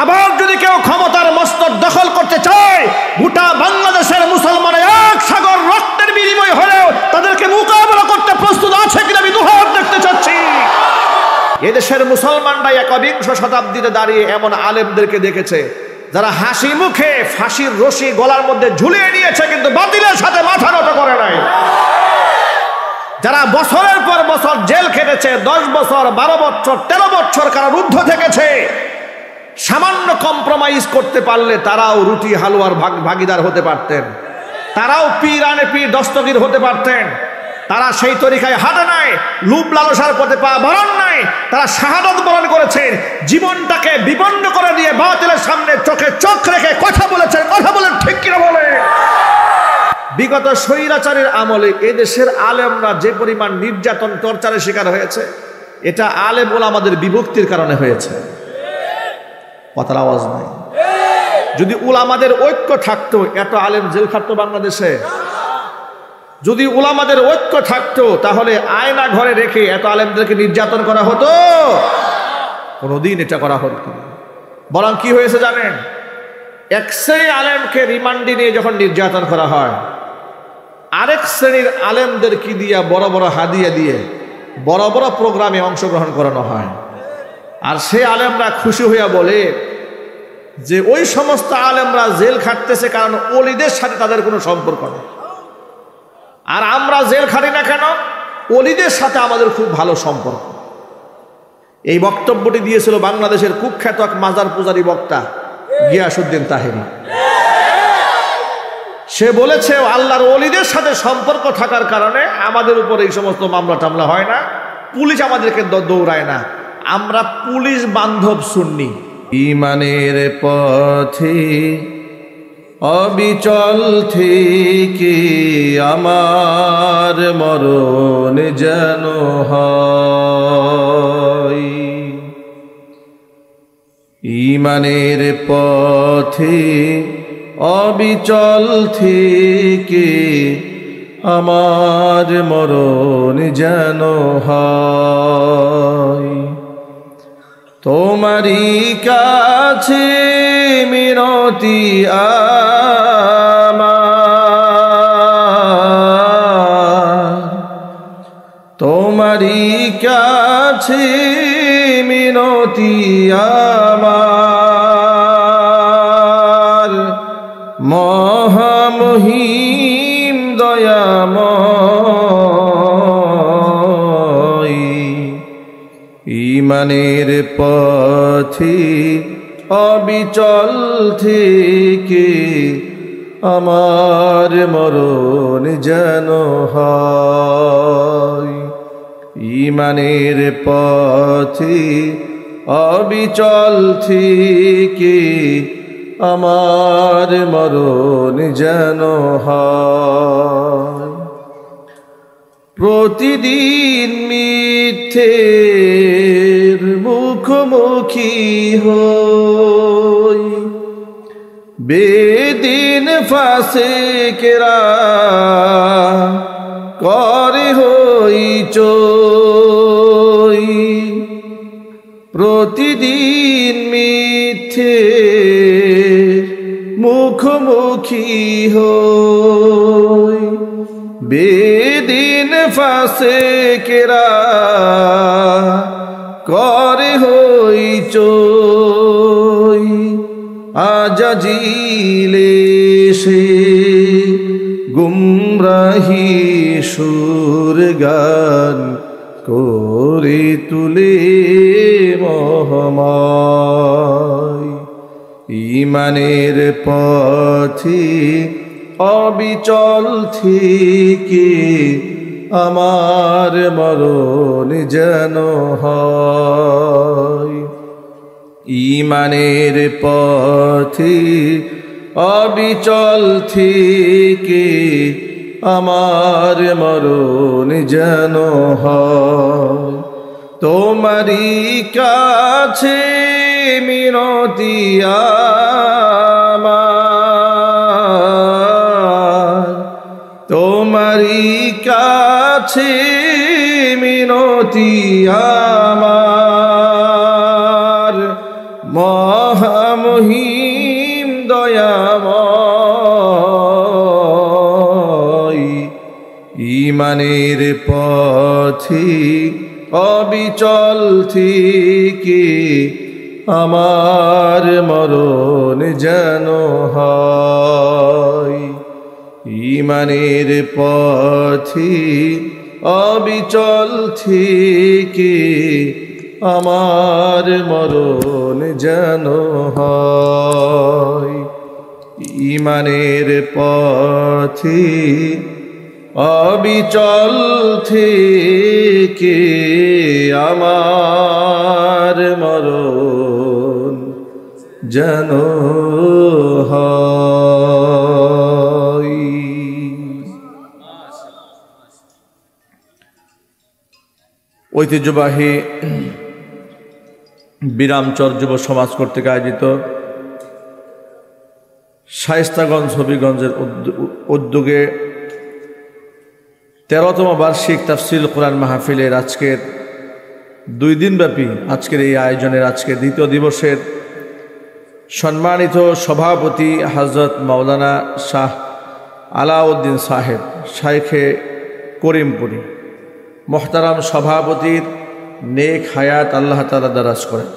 আবার যদি কেউ ক্ষমতার মস্তক দখল করতে চায়, গোটা বাংলাদেশের মুসলমান এক সাগর রক্তের বিনিময় হলেও তাদেরকে মোকাবেলা করতে প্রস্তুত আছে কিনা আমি দুহাত দেখতে চাচ্ছি। এদেশের মুসলমানরা একবিংশ শতাব্দীতে দাঁড়িয়ে এমন আলেমদেরকে দেখেছে যারা হাসি মুখে ফাঁসির রশি গলার মধ্যে ঝুলিয়ে নিয়েছে, কিন্তু বাতিলের সাথে মাথা নত করে নাই। যারা বছরের পর বছর জেল খেটেছে, 10 বছর 12 বছর 13 বছর কারারুদ্ধ থেকেছে, সামান্য কম্প্রোমাইজ করতে পারলে তারাও রুটি হালুয়ার ভাগিদার হতে পারতেন, তারাও পীর আনে পীর দস্তগীর হতে পারতেন। তারা সেই তরিকায় হাঁটে নাই, লুপ লালসার পথে পা বাড়ান নাই, তারা শাহাদাত বরণ করেছেন, জীবনটাকে বিপন্ন করে দিয়ে বাতিলের সামনে চোখে চোখ রেখে কথা বলেছেন। কথা বলেন ঠিক কিনা বলে? বিগত স্বৈরাচারের আমলে এদেশের আলেমরা যে পরিমাণ নির্যাতন টর্চারের শিকার হয়েছে, এটা আলেম উলামাদের বিভক্তির কারণে হয়েছে। কথার আওয়াজ নাই। যদি উলামাদের ঐক্য থাকতো, এত আলেম জেল খাটতো বাংলাদেশে? যদি উলামাদের ঐক্য থাকতো, তাহলে আয়না ঘরে রেখে এত আলেমদেরকে নির্যাতন করা হতো? কোনোদিন এটা করা হতো না। বরং কি হয়েছে জানেন? এক শ্রেণীর আলেমকে রিমান্ডে নিয়ে যখন নির্যাতন করা হয়, আরেক শ্রেণীর আলেমদের কি দিয়া বড় বড় হাদিয়া দিয়ে বড় বড় প্রোগ্রামে অংশগ্রহণ করানো হয়। আর সে আলেমরা খুশি হইয়া বলে যে ওই সমস্ত আলেমরা জেল খাটতেছে কারণ ওলিদের সাথে তাদের কোনো সম্পর্ক নেই, আর আমরা জেল খাটি না কেন? ওলিদের সাথে আমাদের খুব ভালো সম্পর্ক। এই বক্তব্যটি দিয়েছিল বাংলাদেশের কুখ্যাত এক মাজার পূজারী বক্তা গিয়াসউদ্দিন তাহেরি। সে বলেছে আল্লাহর ওলিদের সাথে সম্পর্ক থাকার কারণে আমাদের উপর এই সমস্ত মামলা টামলা হয় না, পুলিশ আমাদেরকে দৌড়ায় না, আমরা পুলিশ বান্ধব সুন্নি। ঈমানের পথে অবিচল থেকে আমার মরণ যেন হয়। ঈমানের পথে অবিচল থেকে আমার মরণ যেন হয়। তোমারই কাছে মিনতি আমার, তোমারই কাছে মিনতি আমার, মহামহিম দয়াময়। ঈমানের পথে অবিচল থেকে আমার মরণ যেন হয়। ঈমানের পথে অবিচল থেকে আমার মরণ যেন হয়। প্রতিদিন মিথ্যের মুখোমুখি হই, বেদিন ফাসিকরা করে হইচই। প্রতিদিন মিথ্যের মুখোমুখি হই, বেদিন ফাসিকরা করে হইচই। আজাজিলে সে গুমরাহি সুর গান করে তুলে মহমায়। ঈমানের পথে অবিচল থেকে আমার মরণ যেন হয়। ঈমানের পথে অবিচল থেকে আমার মরণ যেন হয়। তোমারই কাছে মিনতি আমার, তোমারই কাছে মিনতি আমার, মহা মহিম দয়াময় ঈমানের পথে অবিচল থেকে আমার মরণ যেন হয়। ঈমানের পথে অবিচল থেকে আমার মরণ যেন হয়। ঈমানের পথে অবিচল থেকে আমার মরণ যেন হয়। ঐতিহ্যবাহী বিরামচর যুব সমাজ কর্তৃক আয়োজিত শায়েস্তাগঞ্জ হবিগঞ্জের উদ্যোগে 13তম বার্ষিক তাফসীরুল কোরআন মাহফিলের আজকের 2 দিনব্যাপী আজকের এই আয়োজনের আজকের দ্বিতীয় দিবসের সম্মানিত সভাপতি হযরত মাওলানা শাহ আলাউদ্দিন সাহেব শাইখে করিমপুরি মোহতারাম সভাপতির নেক হায়াত আল্লাহ তাআলা দারাজ করেন।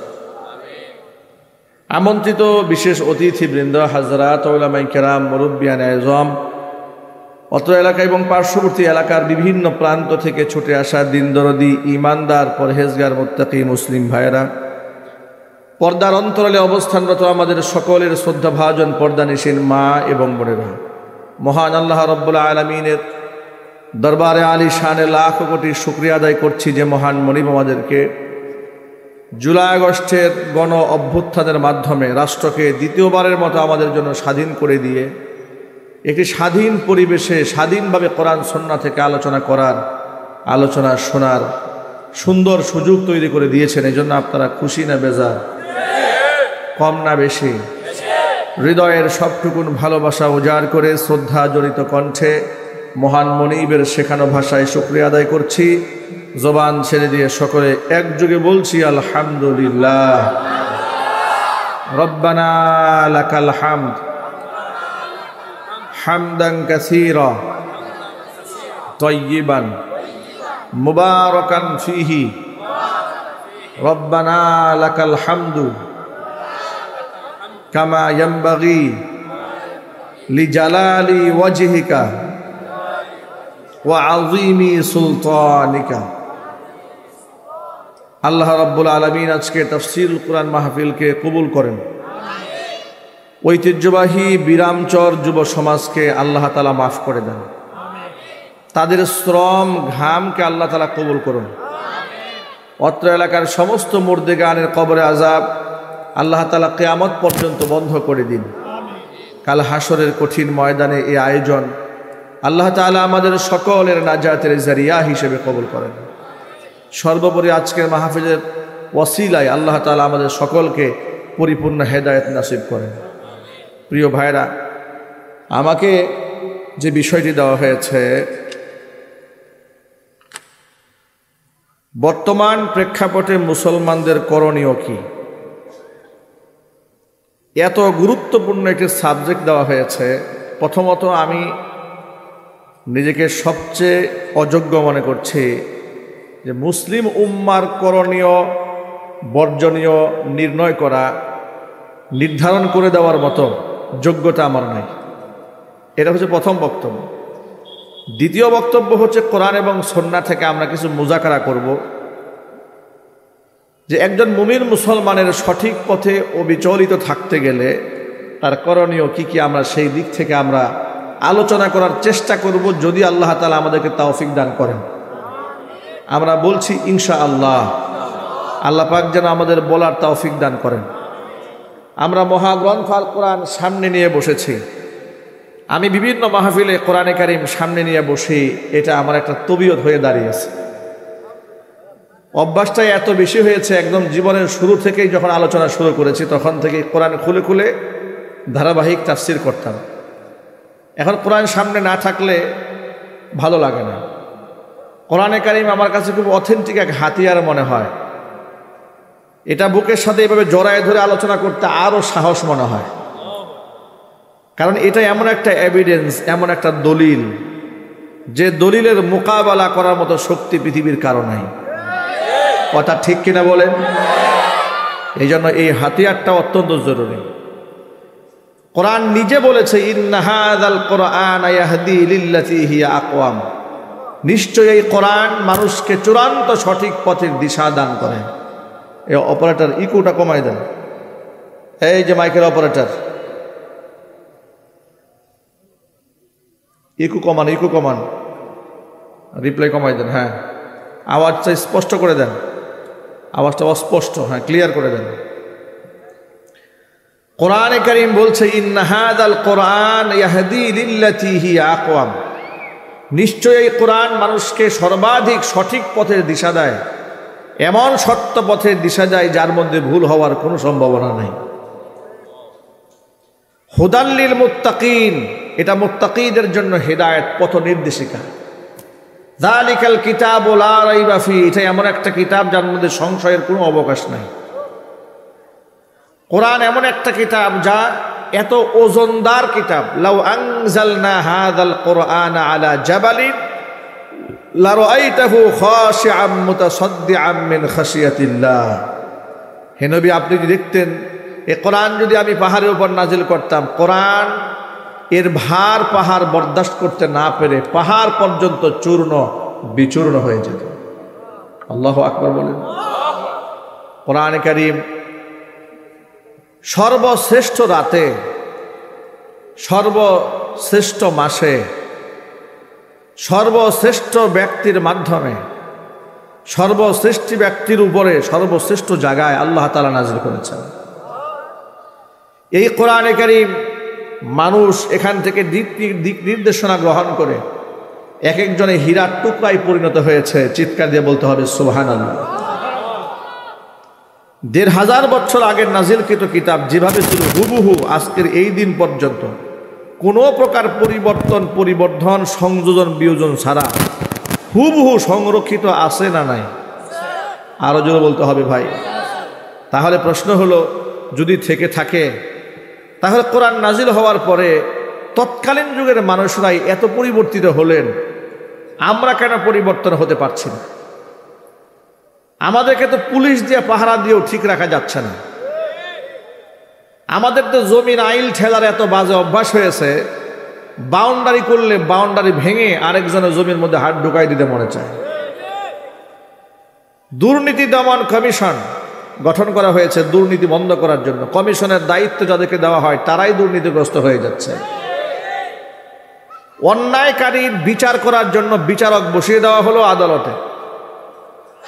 আমন্ত্রিত বিশেষ অতিথিবৃন্দ, হাজরাত, উলামায়ে কেরাম, মুরব্বিয়ান আযম, অত্র এলাকা এবং পার্শ্ববর্তী এলাকার বিভিন্ন প্রান্ত থেকে ছুটে আসা দিনদরদি ঈমানদার পরহেজগার মুত্তাকি মুসলিম ভাইয়েরা, পর্দার অন্তরালে অবস্থানরত আমাদের সকলের শ্রদ্ধাভাজন পর্দানিশীন মা এবং বোনেরা, মহান আল্লাহ রব্বুল আলামিনের দরবারে আলী শানে লাখ কোটি শুকরিয়া আদায় করছি যে মহান মনিব আমাদেরকে জুলাই আগস্টের গণ অভ্যুত্থানের মাধ্যমে রাষ্ট্রকে দ্বিতীয়বারের মতো আমাদের জন্য স্বাধীন করে দিয়ে একটি স্বাধীন পরিবেশে স্বাধীনভাবে কোরআন সুন্নাহ থেকে আলোচনা করার, আলোচনা শোনার সুন্দর সুযোগ তৈরি করে দিয়েছেন। এই জন্য আপনারা খুশি না বেজার? কম না বেশি? হৃদয়ের সবটুকুন ভালোবাসা উজাড় করে শ্রদ্ধা জড়িত কণ্ঠে মহান মনিবের শেখানো ভাষায় শুকরিয়া আদায় করছি। জবান ছেড়ে দিয়ে সকলে একযোগে বলছি আলহামদুলিল্লাহ। রব্বানা লাকাল হামদ হামদান কাসীরা তাইয়িবান মুবারাকান ফীহি রব্বানা লাকাল হামদু কামা ইয়ানবাগি লিজালালি ওয়াজহিকা ওয়া আযীমি সুলতানিকা। আল্লাহ রাব্বুল আলামিন আজকে তাফসীরুল কোরআন মাহফিলকে কবুল করেন। ঐতিহ্যবাহী বিরামচর যুব সমাজকে আল্লাহ তাআলা মাফ করে দেন। তাদের শ্রম ঘামকে আল্লাহ তাআলা কবুল করুন। অত্র এলাকার সমস্ত মুর্দেগানের কবরে আযাব আল্লাহ তাআলা কিয়ামত পর্যন্ত বন্ধ করে দিন। কাল হাসরের কঠিন ময়দানে এই আয়োজন আল্লাহ তাআলা আমাদের সকলের নাজাতের জারিয়া হিসেবে কবুল করেন। সর্বোপরি আজকের মাহফিলের ওয়াসিলায় আল্লাহ তাআলা আমাদের সকলকে পরিপূর্ণ হেদায়েত নসিব করেন। প্রিয় ভাইরা, আমাকে যে বিষয়টি দেওয়া হয়েছে, বর্তমান প্রেক্ষাপটে মুসলমানদের করণীয় কি, এত গুরুত্বপূর্ণ একটি সাবজেক্ট দেওয়া হয়েছে। প্রথমত আমি নিজেকে সবচেয়ে অযোগ্য মনে করছি যে মুসলিম উম্মার করণীয় বর্জনীয় নির্ণয় করা, নির্ধারণ করে দেওয়ার মতো যোগ্যতা আমার নাই। এটা হচ্ছে প্রথম বক্তব্য। দ্বিতীয় বক্তব্য হচ্ছে কোরআন এবং সুন্নাহ থেকে আমরা কিছু মুযাকারা করব যে একজন মুমিন মুসলমানের সঠিক পথে অবিচলিত থাকতে গেলে তার করণীয় কি কি, আমরা সেই দিক থেকে আমরা আলোচনা করার চেষ্টা করব, যদি আল্লাহ তাআলা আমাদেরকে তৌফিক দান করেন। আমরা বলছি ইনশাআল্লাহ, আল্লাহ পাক যেন আমাদের বলার তৌফিক দান করেন। আমরা মহাগ্রন্থ আল কোরআন সামনে নিয়ে বসেছি। আমি বিভিন্ন মাহফিলে কোরআনে কারীম সামনে নিয়ে বসি, এটা আমার একটা তবিয়ত হয়ে দাঁড়িয়েছে। অভ্যাসটাই এত বেশি হয়েছে, একদম জীবনের শুরু থেকেই যখন আলোচনা শুরু করেছি তখন থেকে কোরআন খুলে খুলে ধারাবাহিক তাফসীর করতাম। এখন কোরআন সামনে না থাকলে ভালো লাগে না। কোরআনে কারীম আমার কাছে খুব অথেন্টিক এক হাতিয়ার মনে হয়। এটা বুকের সাথে এভাবে জড়ায় ধরে আলোচনা করতে আরো সাহস মনে হয়, কারণ এটা এমন একটা এভিডেন্স, এমন একটা দলিল, যে দলিলের মোকাবেলা করার মতো শক্তি পৃথিবীর কারো নাই। কথা ঠিক কিনা বলেন? এই জন্য এই হাতিয়ারটা অত্যন্ত জরুরি। কোরআন নিজে বলেছে, ইন্না হাযাল কুরআন ইয়াহদি লিল্লাতী হিয়া আকওয়াম, নিশ্চয়ই এই কোরআন মানুষকে চূড়ান্ত সঠিক পথের দিশা দান করে। এই অপারেটর ইকুটা কমাই দেন, এই যে মাইকের অপারেটর ইকু কমান, রিপ্লাই কমাই দেন। হ্যাঁ, আওয়াজটা স্পষ্ট করে দেন, আওয়াজটা অস্পষ্ট, হ্যাঁ ক্লিয়ার করে দেন। কোরআনে কারীম বলছে, ইন্না হাযাল কুরআন ইয়াহদি লিল্লাতী হিয়া আকওয়াম, নিশ্চয়ই এই কোরআন মানুষকে সর্বাধিক সঠিক পথের দিশা দেয়, এমন সত্য পথের দিশা দেয় যার মধ্যে ভুল হওয়ার কোনো সম্ভাবনা নেই। হুদাল লিল মুত্তাকিন, এটা মুত্তাকিদের জন্য হেদায়েত, পথ নির্দেশিকা। যালিকাল কিতাবু লা রাইবা ফি, এটা এমন একটা কিতাব যার মধ্যে সংশয়ের কোনো অবকাশ নাই। কোরআন এমন একটা কিতাব যা এত ওজনদার কিতাব, লাউ আনজালনা হাযাল কুরআনা আলা জাবালিন লা রাআইতাহু খাশিআম মুতাসাদ্দিআম মিন খাশিয়াতিল্লাহ। হে নবী, আপনি যদি দেখতেন এই কোরআন যদি আমি পাহাড়ের উপর নাজিল করতাম, কোরআন এর ভার পাহাড় বরদাস্ত করতে না পেরে পাহাড় পর্যন্ত চূর্ণ বিচূর্ণ হয়ে যেত। আল্লাহু আকবার বলেন। কোরআনে কারীম সর্বশ্রেষ্ঠ রাতে, সর্বশ্রেষ্ঠ মাসে, সর্বশ্রেষ্ঠ ব্যক্তির মাধ্যমে, সর্বশ্রেষ্ঠ ব্যক্তির উপরে সর্বশ্রেষ্ঠ জায়গায় আল্লাহ তাআলা নাজিল করেছেন। এই কোরআনে কারীম মানুষ এখান থেকে দিক নির্দেশনা গ্রহণ করে এক একজনে হীরার টুকরায় পরিণত হয়েছে। চিৎকার দিয়ে বলতে হবে সুবহানাল্লাহ। ১৫০০ বছর আগের নাজিলকৃত কিতাব যেভাবে ছিল হুবহু আজকের এই দিন পর্যন্ত কোনো প্রকার পরিবর্ধন সংযোজন বিয়োজন ছাড়া হুবহু সংরক্ষিত আছে না নাই? আরো জোরে বলতে হবে ভাই। তাহলে প্রশ্ন হলো, যদি থেকে থাকে তাহলে কোরআন নাজিল হওয়ার পরে তৎকালীন যুগের মানুষরাই এত পরিবর্তিত হলেন, আমরা কেন পরিবর্তন হতে পারছি না? আমাদেরকে তো পুলিশ দিয়ে পাহারা দিয়েও ঠিক রাখা যাচ্ছে না। আমাদের তো জমির আইল ঠেলার এত বাজে অভ্যাস হয়েছে, বাউন্ডারি করলে বাউন্ডারি ভেঙে আরেকজনের জমির মধ্যে হাত ঢুকাই দিতে মনে চায়। দুর্নীতি দমন কমিশন গঠন করা হয়েছে দুর্নীতি বন্ধ করার জন্য। কমিশনের দায়িত্ব যাদেরকে দেওয়া হয় তারাই দুর্নীতিগ্রস্ত হয়ে যাচ্ছে। অন্যায়কারীর বিচার করার জন্য বিচারক বসিয়ে দেওয়া হলো আদালতে,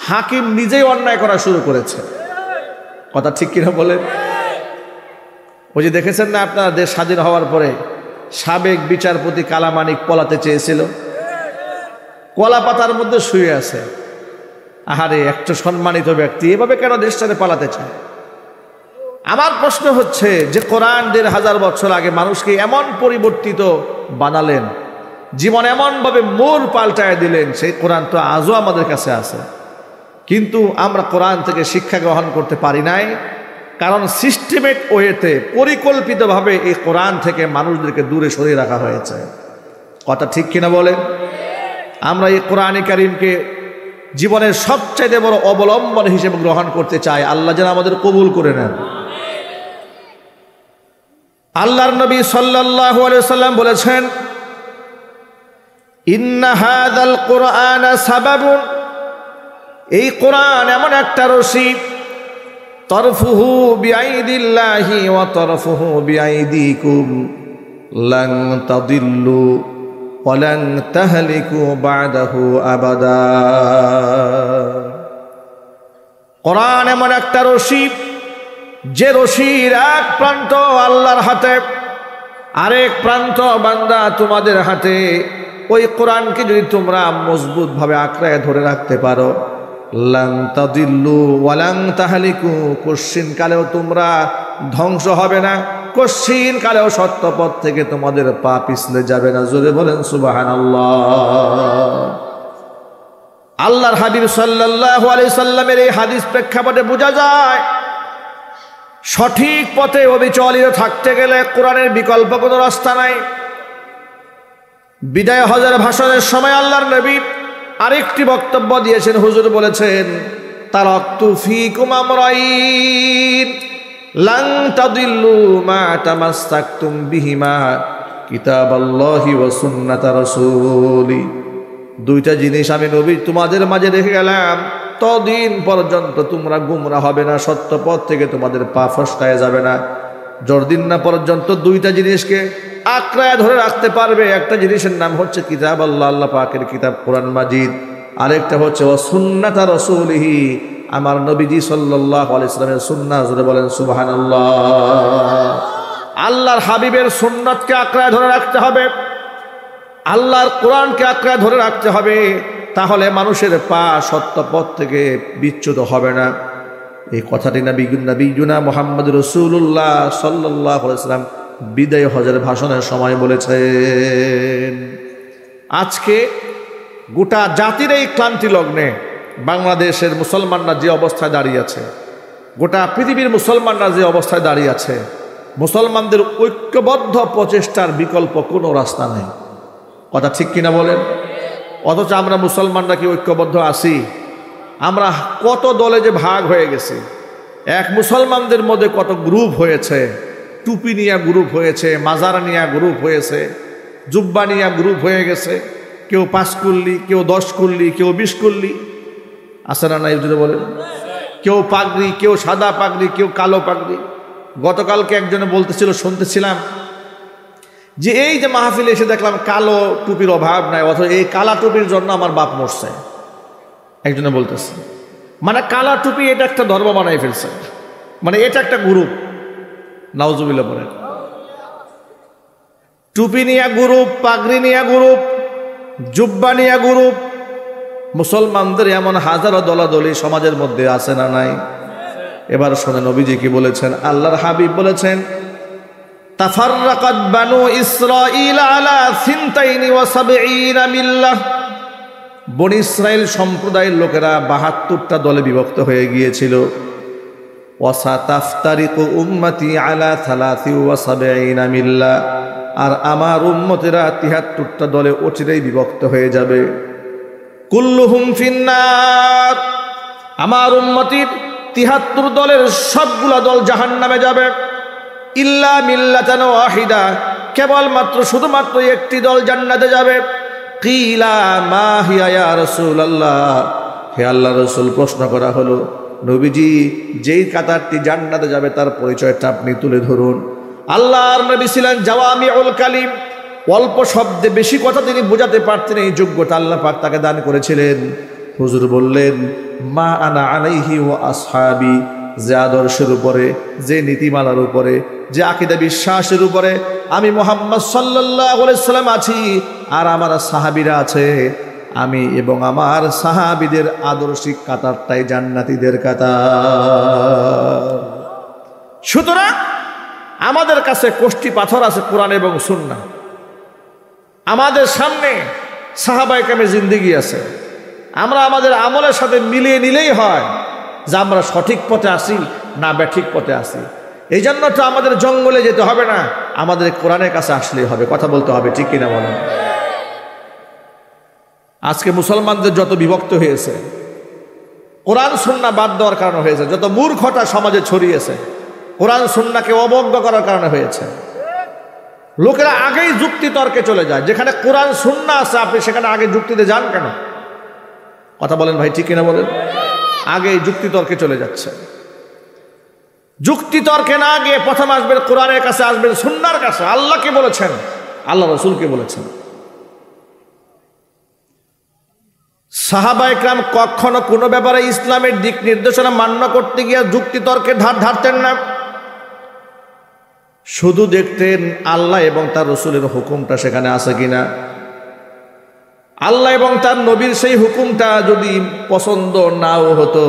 হাকিম নিজেই অন্যায় করা শুরু করেছে। কথা ঠিক কিনা বলেন? ওই যে দেখেছেন না আপনারা, দেশ স্বাধীন হওয়ার পরে সাবেক বিচারপতি কালামানিক পলাতে চেয়েছিল, কলা পাতার মধ্যে শুয়ে আছে। আহারে, একটা সম্মানিত ব্যক্তি এভাবে কেন দেশ ছেড়ে পালাতে চায়? আমার প্রশ্ন হচ্ছে যে কোরআন ১৫০০ বছর আগে মানুষকে এমন পরিবর্তিত বানালেন, জীবন এমনভাবে মোড় পাল্টায় দিলেন, সেই কোরআন তো আজও আমাদের কাছে আছে, কিন্তু আমরা কোরআন থেকে শিক্ষা গ্রহণ করতে পারি নাই। কারণ সিস্টেমেট ওয়েতে পরিকল্পিতভাবে এই কোরআন থেকে মানুষদেরকে দূরে সরিয়ে রাখা হয়েছে। কথা ঠিক কিনা বলেন? আমরা এই কোরআনে কারীমকে জীবনের সবচাইতে বড় অবলম্বন হিসেবে গ্রহণ করতে চাই। আল্লাহ যেন আমাদের কবুল করে নেন। আল্লাহর নবী সাল্লাল্লাহু আলাইহি ওয়াসাল্লাম বলেছেন, ইন্না হাযাল কুরআনা সাবাবুন, এই কোরআন এমন একটা রশি, তরফুহু বিআইদিল্লাহি ওয়া তরফুহু বিআইদিকুম লান তাদিল্লু ওয়া লান তাহলিকু বা'দাহু আবাদা। কোরআন এমন একটা রশি, যে রশির এক প্রান্ত আল্লাহর হাতে, আরেক প্রান্ত বান্দা তোমাদের হাতে। ওই কোরআনকে যদি তোমরা মজবুত ভাবে আঁকড়ায় ধরে রাখতে পারো, লান তাদিল্লু ওয়া লান তাহলিকু, কশ্চিন কালেও তোমরা ধ্বংস হবে না, কশ্চিন কালেও সত্য পথ থেকে তোমাদের পা পিছলে যাবে না। জোরে বলেন সুবহানাল্লাহ। আল্লাহর হাবিব সাল্লাল্লাহু আলাইহি সাল্লামের এই হাদিস প্রেক্ষাপটে বোঝা যায় সঠিক পথে অবিচলিত থাকতে গেলে কোরআনের বিকল্প কোনো রাস্তা নাই। বিদায় হজের ভাষণের সময় আল্লাহর নবী আরেকটি বক্তব্য দিয়েছেন। হুজুর বলেছেন, তারাকতু ফীকুম আমরাইন লান তাদিল্লু মা তামাসসাকতুম বিহিমা কিতাবাল্লাহি ওয়া সুন্নাতা রাসূলি। দুইটা জিনিস আমি নবী তোমাদের মাঝে রেখে গেলাম, ততদিন পর্যন্ত তোমরা গুমরা হবে না, সত্য পথ থেকে তোমাদের পা ফসকায় যাবে না। যতদিন না পর্যন্ত দুইটা জিনিসকে আঁকড়ায় ধরে রাখতে পারবে। একটা জিনিসের নাম হচ্ছে কিতাব আল্লাহ, আল্লাহ পাকের কিতাব কোরআন মাজিদ, আরেকটা হচ্ছে ওয়া সুন্নাতা রাসূলিহি, আমার নবীজি সাল্লাল্লাহু আলাইহি সাল্লামের সুন্নাহ। জোরে বলেন সুবহানাল্লাহ। আল্লাহর হাবিবের সুন্নাতকে আঁকড়ায় ধরে রাখতে হবে, আল্লাহর কোরআনকে আঁকড়ায় ধরে রাখতে হবে, তাহলে মানুষের পা সত্য পথ থেকে বিচ্যুত হবে না। এই কথাটি নবীনা মুহাম্মদ রাসূলুল্লাহ সাল্লাল্লাহু আলাইহি ওয়াসাল্লাম বিদায় হজের ভাষণের সময় বলেছেন। আজকে গোটা জাতির এই ক্লান্তি লগ্নে বাংলাদেশের মুসলমানরা যে অবস্থায় দাঁড়িয়ে আছে, গোটা পৃথিবীর মুসলমানরা যে অবস্থায় দাঁড়িয়ে আছে, মুসলমানদের ঐক্যবদ্ধ প্রচেষ্টার বিকল্প কোনো রাস্তা নেই। কথা ঠিক কিনা বলেন? অথচ আমরা মুসলমানরা কি ঐক্যবদ্ধ আছি? আমরা কত দলে যে ভাগ হয়ে গেছি, এক মুসলমানদের মধ্যে কত গ্রুপ হয়েছে। টুপি নিয়া গ্রুপ হয়েছে, মাজারা নিয়া গ্রুপ হয়েছে, জুব্বা নিয়া গ্রুপ হয়ে গেছে। কেউ 5 কুল্লি, কেউ 10 কুল্লি, কেউ 20 কুল্লি, আছে না নাই যদি বলেন? কেউ পাগড়ি, কেউ সাদা পাগড়ি, কেউ কালো পাগড়ি। গতকালকে একজনে বলতেছিল, শুনতেছিলাম যে এই যে মাহফিলে এসে দেখলাম কালো টুপির অভাব নাই, অথচ এই কালা টুপির জন্য আমার বাপ মরছে। একজনে বলতেছে, মানে কালা টুপি এটা একটা ধর্ম বানাই ফেলছে, মানে এটা একটা গ্রুপ। নাউজুবিল্লাহ বলেন। টুপি নিয়া গ্রুপ, পাগড়ি নিয়া গ্রুপ, জুব্বা নিয়া গ্রুপ। মুসলমানদের এমন হাজারো দলাদলি সমাজের মধ্যে আছে না নাই? এবার শোনেন নবীজি কি বলেছেন। আল্লাহর হাবিব বলেছেন, তাফাররাকাত বানু ইসরাঈল আলা 72 মিল্লাহ। বনি ইসরাইল সম্প্রদায়ের লোকেরা 72টা দলে বিভক্ত হয়ে গিয়েছিল। ওয়াসাতাফতারিকু উম্মতি আলা 73 মিল্লাহ। আর আমার উম্মতেরা 73টা দলে অচিরেই বিভক্ত হয়ে যাবে। কুল্লুহুম ফিন্নার। আমার উম্মতির 73 দলের সবগুলা দল জাহান্নামে যাবে। ইল্লা মিল্লাতান ওয়াহিদা, কেবলমাত্র শুধুমাত্র একটি দল জান্নাতে যাবে। কিলা মা হিয়া ইয়া রাসূলুল্লাহ। হে আল্লাহর রাসূল, প্রশ্ন করা হলো, নবীজি যেই কাতারটি জান্নাতে যাবে তার পরিচয়টা আপনি তুলে ধরুন। আল্লাহর নবী ছিলেন জাওয়ামিউল কালিম, অল্প শব্দে বেশি কথা তিনি বোঝাতে পারতেন। এই যোগ্যতা আল্লাহ পাক তাকে দান করেছিলেন। হুজুর বললেন, মা আনা আলাইহি ওয়া আসহাবি, যে আদর্শের উপরে, যে নীতিমালার উপরে, যে আকীদা বিশ্বাসের উপরে আমি মুহাম্মদ সাল্লাল্লাহু আলাইহি সাল্লাম আছি, আর আমার সাহাবীরা আছে, আমি এবং আমার সাহাবীদের আদর্শিক কাতারটাই জান্নাতীদের কাতার। সুতরাং আমাদের কাছে কষ্টি পাথর আছে কোরআন এবং সুন্নাহ। আমাদের সামনে সাহাবায়ে কেরামের জিন্দেগি আছে। আমরা আমাদের আমলের সাথে মিলিয়ে নিলেই হয় যে আমরা সঠিক পথে আসি না ব্যাঠিক পথে আসি। এই জন্য তো আমাদের জঙ্গলে যেতে হবে না, আমাদের কোরআনের কাছে আসলেই হবে। কথা বলতে হবে, ঠিক কিনা বলেন? আজকে মুসলমানদের যত বিভক্ত হয়েছে, কোরআন সুন্নাহ বাদ দেওয়ার কারণে হয়েছে। যত মূর্খতা সমাজে ছড়িয়েছে, কোরআন সুন্নাহকে অবজ্ঞা করার কারণে হয়েছে। লোকেরা আগেই যুক্তি তর্কে চলে যায়। যেখানে কোরআন সুন্নাহ আছে আপনি সেখানে আগে যুক্তিতে যান কেন? কথা বলেন ভাই, ঠিক কিনা বলেন? আগেই যুক্তি তর্কে চলে যাচ্ছে। যুক্তি তর্কে না গিয়ে প্রথম আসবেন কোরআনের কাছে, আসবেন সুন্নাহর কাছে। আল্লাহ কে বলেছেন, আল্লাহ রাসূলকে বলেছেন। সাহাবায়ে কেরাম কখনো কোনো ব্যাপারে ইসলামের দিক নির্দেশনা মান্য করতে গিয়ে যুক্তি তর্কের ধার ধারতেন না। শুধু দেখতেন আল্লাহ এবং তার রাসূলের হুকুমটা সেখানে আছে কিনা। আল্লাহ এবং তার নবীর সেই হুকুমটা যদি পছন্দ নাও হতো,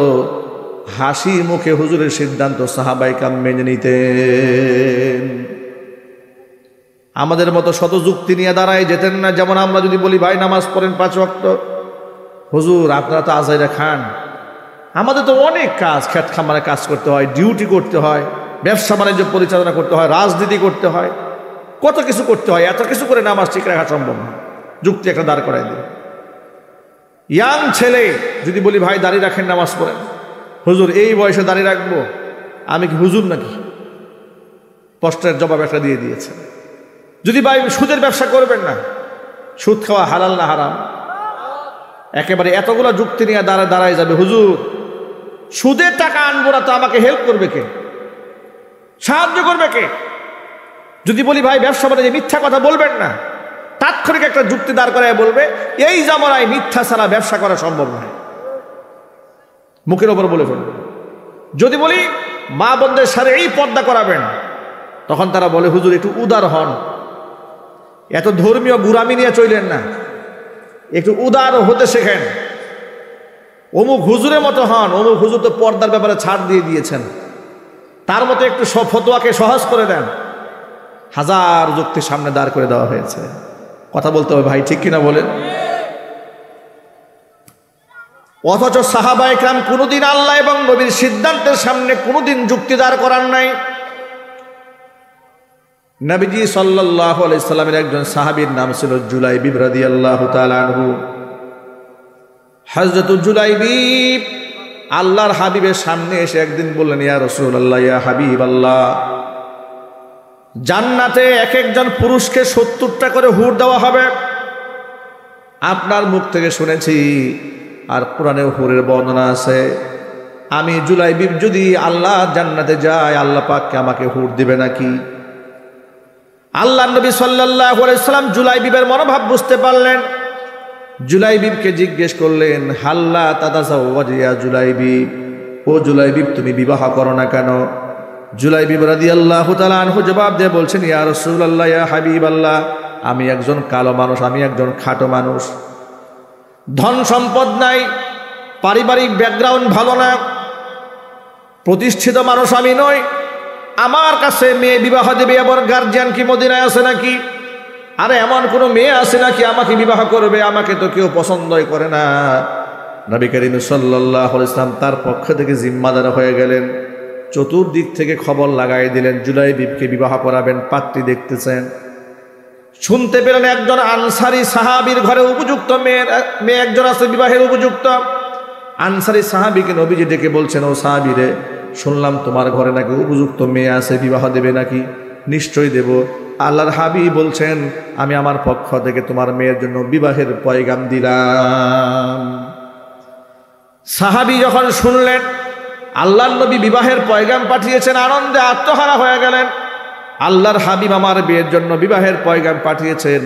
হাসি মুখে হুজুরের সিদ্ধান্ত সাহাবায়ে কেরাম মেনে নিতেন। আমাদের মতো শত যুক্তি নিয়ে দাঁড়ায় যেতেন না। যেমন আমরা যদি বলি ভাই নামাজ পড়েন 5 ওয়াক্ত, হুজুর আপনারা তো আজাইরা খান, আমাদের তো অনেক কাজ, খেত খামারে কাজ করতে হয়, ডিউটি করতে হয়, ব্যবসা বাণিজ্য পরিচালনা করতে হয়, রাজনীতি করতে হয়, কত কিছু করতে হয়, এত কিছু করে নামাজ ঠিক রাখা সম্ভব না। যুক্তি একটা দাঁড় করাই দিই। ইয়াং ছেলে যদি বলি ভাই দাড়ি রাখেন, নামাজ পড়েন, হুজুর এই বয়সে দাড়ি রাখবো, আমি কি হুজুর নাকি? প্রশ্নের জবাব একটা দিয়ে দিয়েছে। যদি ভাই সুদের ব্যবসা করবেন না, সুদ খাওয়া হালাল না হারাম, একেবারে এতগুলো যুক্তি নিয়ে দাঁড়ায় যাবে, হুজুর সুদের টাকা আনবো না তো আমাকে হেল্প করবে কে, সাহায্য করবে কে? যদি বলি ভাই ব্যবসা বাণিজ্যে মিথ্যা কথা বলবেন না, তাৎক্ষণিক একটা যুক্তি দাঁড় করায় বলবে এই জামানায় মিথ্যা ছাড়া ব্যবসা করা সম্ভব নয়, মুখের ওপর বলে ফেলবে। যদি বলি মা বোনদের সাথে এই পর্দা করাবেন, তখন তারা বলে হুজুর একটু উদার হন, এত ধর্মীয় গুরামি নিয়ে চললেন না, একটু উদার হতে শেখেন, অমুক হুজুরের মতো হন, অমুক হুজুর তো পর্দার ব্যাপারে ছাড় দিয়ে দিয়েছেন, তার মতো একটু ফতোয়াকে সহজ করে দেন। হাজার যুক্তির সামনে দাঁড় করে দেওয়া হয়েছে। কথা বলতে হবে ভাই, ঠিক কিনা বলেন? অথচ সাহাবা ইকরাম কোনোদিন আল্লাহ এবং নবীর সিদ্ধান্তের সামনে কোনোদিন যুক্তি দাঁড় করান নাই। নবীজি সাল্লাল্লাহু আলাইহি সাল্লামের একজন সাহাবীর নাম ছিল জুলাইবিব রাদিয়াল্লাহু তাআলা আনহু। হযরত জুলাইবিব আল্লাহর হাবিবের সামনে এসে একদিন বললেন, ইয়া রাসূলুল্লাহ, ইয়া হাবিবাল্লাহ, জান্নাতে এক একজন পুরুষকে 70টা করে হুর দেওয়া হবে, আপনার মুখ থেকে শুনেছি, আর কোরআনে হুরের বর্ণনা আছে। আমি জুলাইবিব যদি আল্লাহ জান্নাতে যায়, আল্লাহ পাককে আমাকে হুর দিবে নাকি? আল্লাহ নবী সাল্লাল্লাহু আলাইহি সাল্লাম জুলাইবিবের মনোভাব বুঝতে পারলেন। জুলাইবিবকে জিজ্ঞেস করলেন, হাল্লা তাতাজাওয়াজ ইয়া জুলাইবিব, ও জুলাইবিব তুমি বিবাহ করো না কেন? জুলাইবিব রাদিয়াল্লাহু তাআলা আনহু জবাব দিয়ে বলছেন, ইয়া রাসূলুল্লাহ, ইয়া হাবিবাল্লাহ, আমি একজন কালো মানুষ, আমি একজন খাটো মানুষ, ধন সম্পদ নাই, পারিবারিক ব্যাকগ্রাউন্ড ভালো না, প্রতিষ্ঠিত মানুষ আমি নই, আমার কাছে মেয়ে বিবাহ দেবে এমন গার্জিয়ান কি মদিনায় আছে নাকি? আরে এমন কোনো মেয়ে আছে নাকি আমাকে বিবাহ করবে? আমাকে তো কেউ পছন্দই করে না। নবী করিম সাল্লাল্লাহু আলাইহি ওয়াসাল্লাম তার পক্ষ থেকে জিম্মাদার হয়ে গেলেন, চতুর্দিক থেকে খবর লাগাই দিলেন, জুলাইবিবকে বিবাহ করাবেন, পাত্রী দেখতেছেন। শুনতে পেলেন একজন আনসারী সাহাবীর ঘরে উপযুক্ত মেয়ে একজন আছে, বিবাহের উপযুক্ত। আনসারী সাহাবীকে নবীজি ডেকে বলছেন, ও সাহাবী রে, শুনলাম তোমার ঘরে নাকি উপযুক্ত মেয়ে আছে, বিবাহ দেবে নাকি? নিশ্চয়ই দেব। আল্লাহর হাবিব বলছেন, আমি আমার পক্ষ থেকে তোমার মেয়ের জন্য বিবাহের পয়গাম দিলাম। সাহাবী যখন শুনলেন আল্লাহর নবী বিবাহের পয়গাম পাঠিয়েছেন, আনন্দে আত্মহারা হয়ে গেলেন। আল্লাহর হাবিব আমার বিয়ের জন্য বিবাহের পয়গাম পাঠিয়েছেন,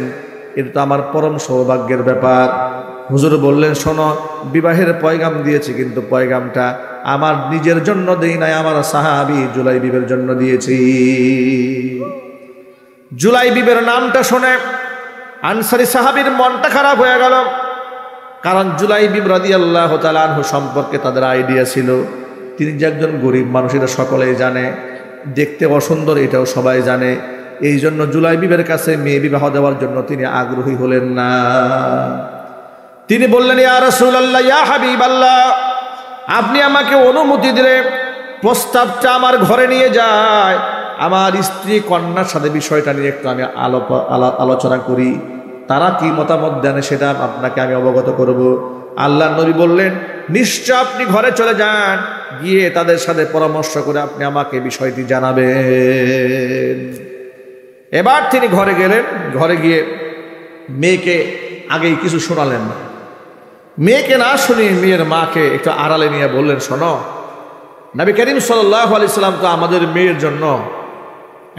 এটা তো আমার পরম সৌভাগ্যের ব্যাপার। হুজুর বললেন, শোনো, বিবাহের পয়গাম দিয়েছি, কিন্তু পয়গামটা আমার নিজের জন্য দেই নাই, আমার সাহাবী জুলাইবিবের জন্য দিয়েছি। জুলাইবিবের নামটা শুনে আনসারী সাহাবীর মনটা খারাপ হয়ে গেল, কারণ জুলাইবিব রাদিয়াল্লাহু তাআলা আনহু সম্পর্কে তাদের আইডিয়া ছিল, তিনি যে একজন গরিব মানুষ এটা সকলেই জানে, দেখতে অসুন্দর এটাও সবাই জানে। এই জন্য জুলাইবিবের কাছে মেয়ে বিবাহ দেওয়ার জন্য তিনি আগ্রহী হলেন না। তিনি বললেন, ইয়া রাসূলুল্লাহ, ইয়া হাবিবাল্লাহ, আপনি আমাকে অনুমতি দিলে প্রস্তাবটা আমার ঘরে নিয়ে যায়, আমার স্ত্রী কন্যার সাথে বিষয়টা নিয়ে একটু আমি আলোচনা করি, তারা কি মতামত দেন সেটা আপনাকে আমি অবগত করব। আল্লাহ নবী বললেন, নিশ্চয় আপনি ঘরে চলে যান, গিয়ে তাদের সাথে পরামর্শ করে আপনি আমাকে বিষয়টি জানাবেন। এবার তিনি ঘরে গেলেন, ঘরে গিয়ে মেয়েকে আগেই কিছু শোনালেন না। মেয়েকে না শুনিয়ে মেয়ের মাকে একটু আড়ালে নিয়ে বললেন, শোনো, নবী করিম সাল্লাল্লাহু আলাইহি সাল্লাম তো আমাদের মেয়ের জন্য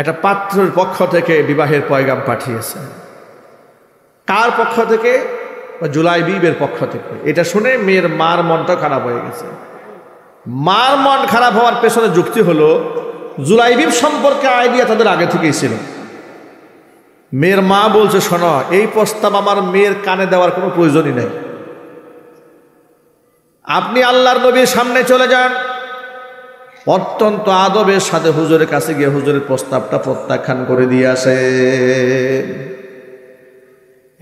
একটা পাত্রের পক্ষ থেকে বিবাহের পয়গাম পাঠিয়েছে। কার পক্ষ থেকে? জুলাইবিবের পক্ষ থেকে। এটা শুনে মেয়ের মার মনটা খারাপ হয়ে গেছে। মার মন খারাপ হওয়ার পেছনে যুক্তি হলো, জুলাইবিব সম্পর্কে আইডিয়া তাদের আগে থেকেই ছিল। মেয়ের মা বলছে, শোনো, এই প্রস্তাব আমার মেয়ের কানে দেওয়ার কোনো প্রয়োজনই নেই, আপনি আল্লাহর নবীর সামনে চলে যান, অত্যন্ত আদবের সাথে হুজুরের কাছে গিয়ে হুজুরের প্রস্তাবটা প্রত্যাখ্যান করে দিয়ে আসে।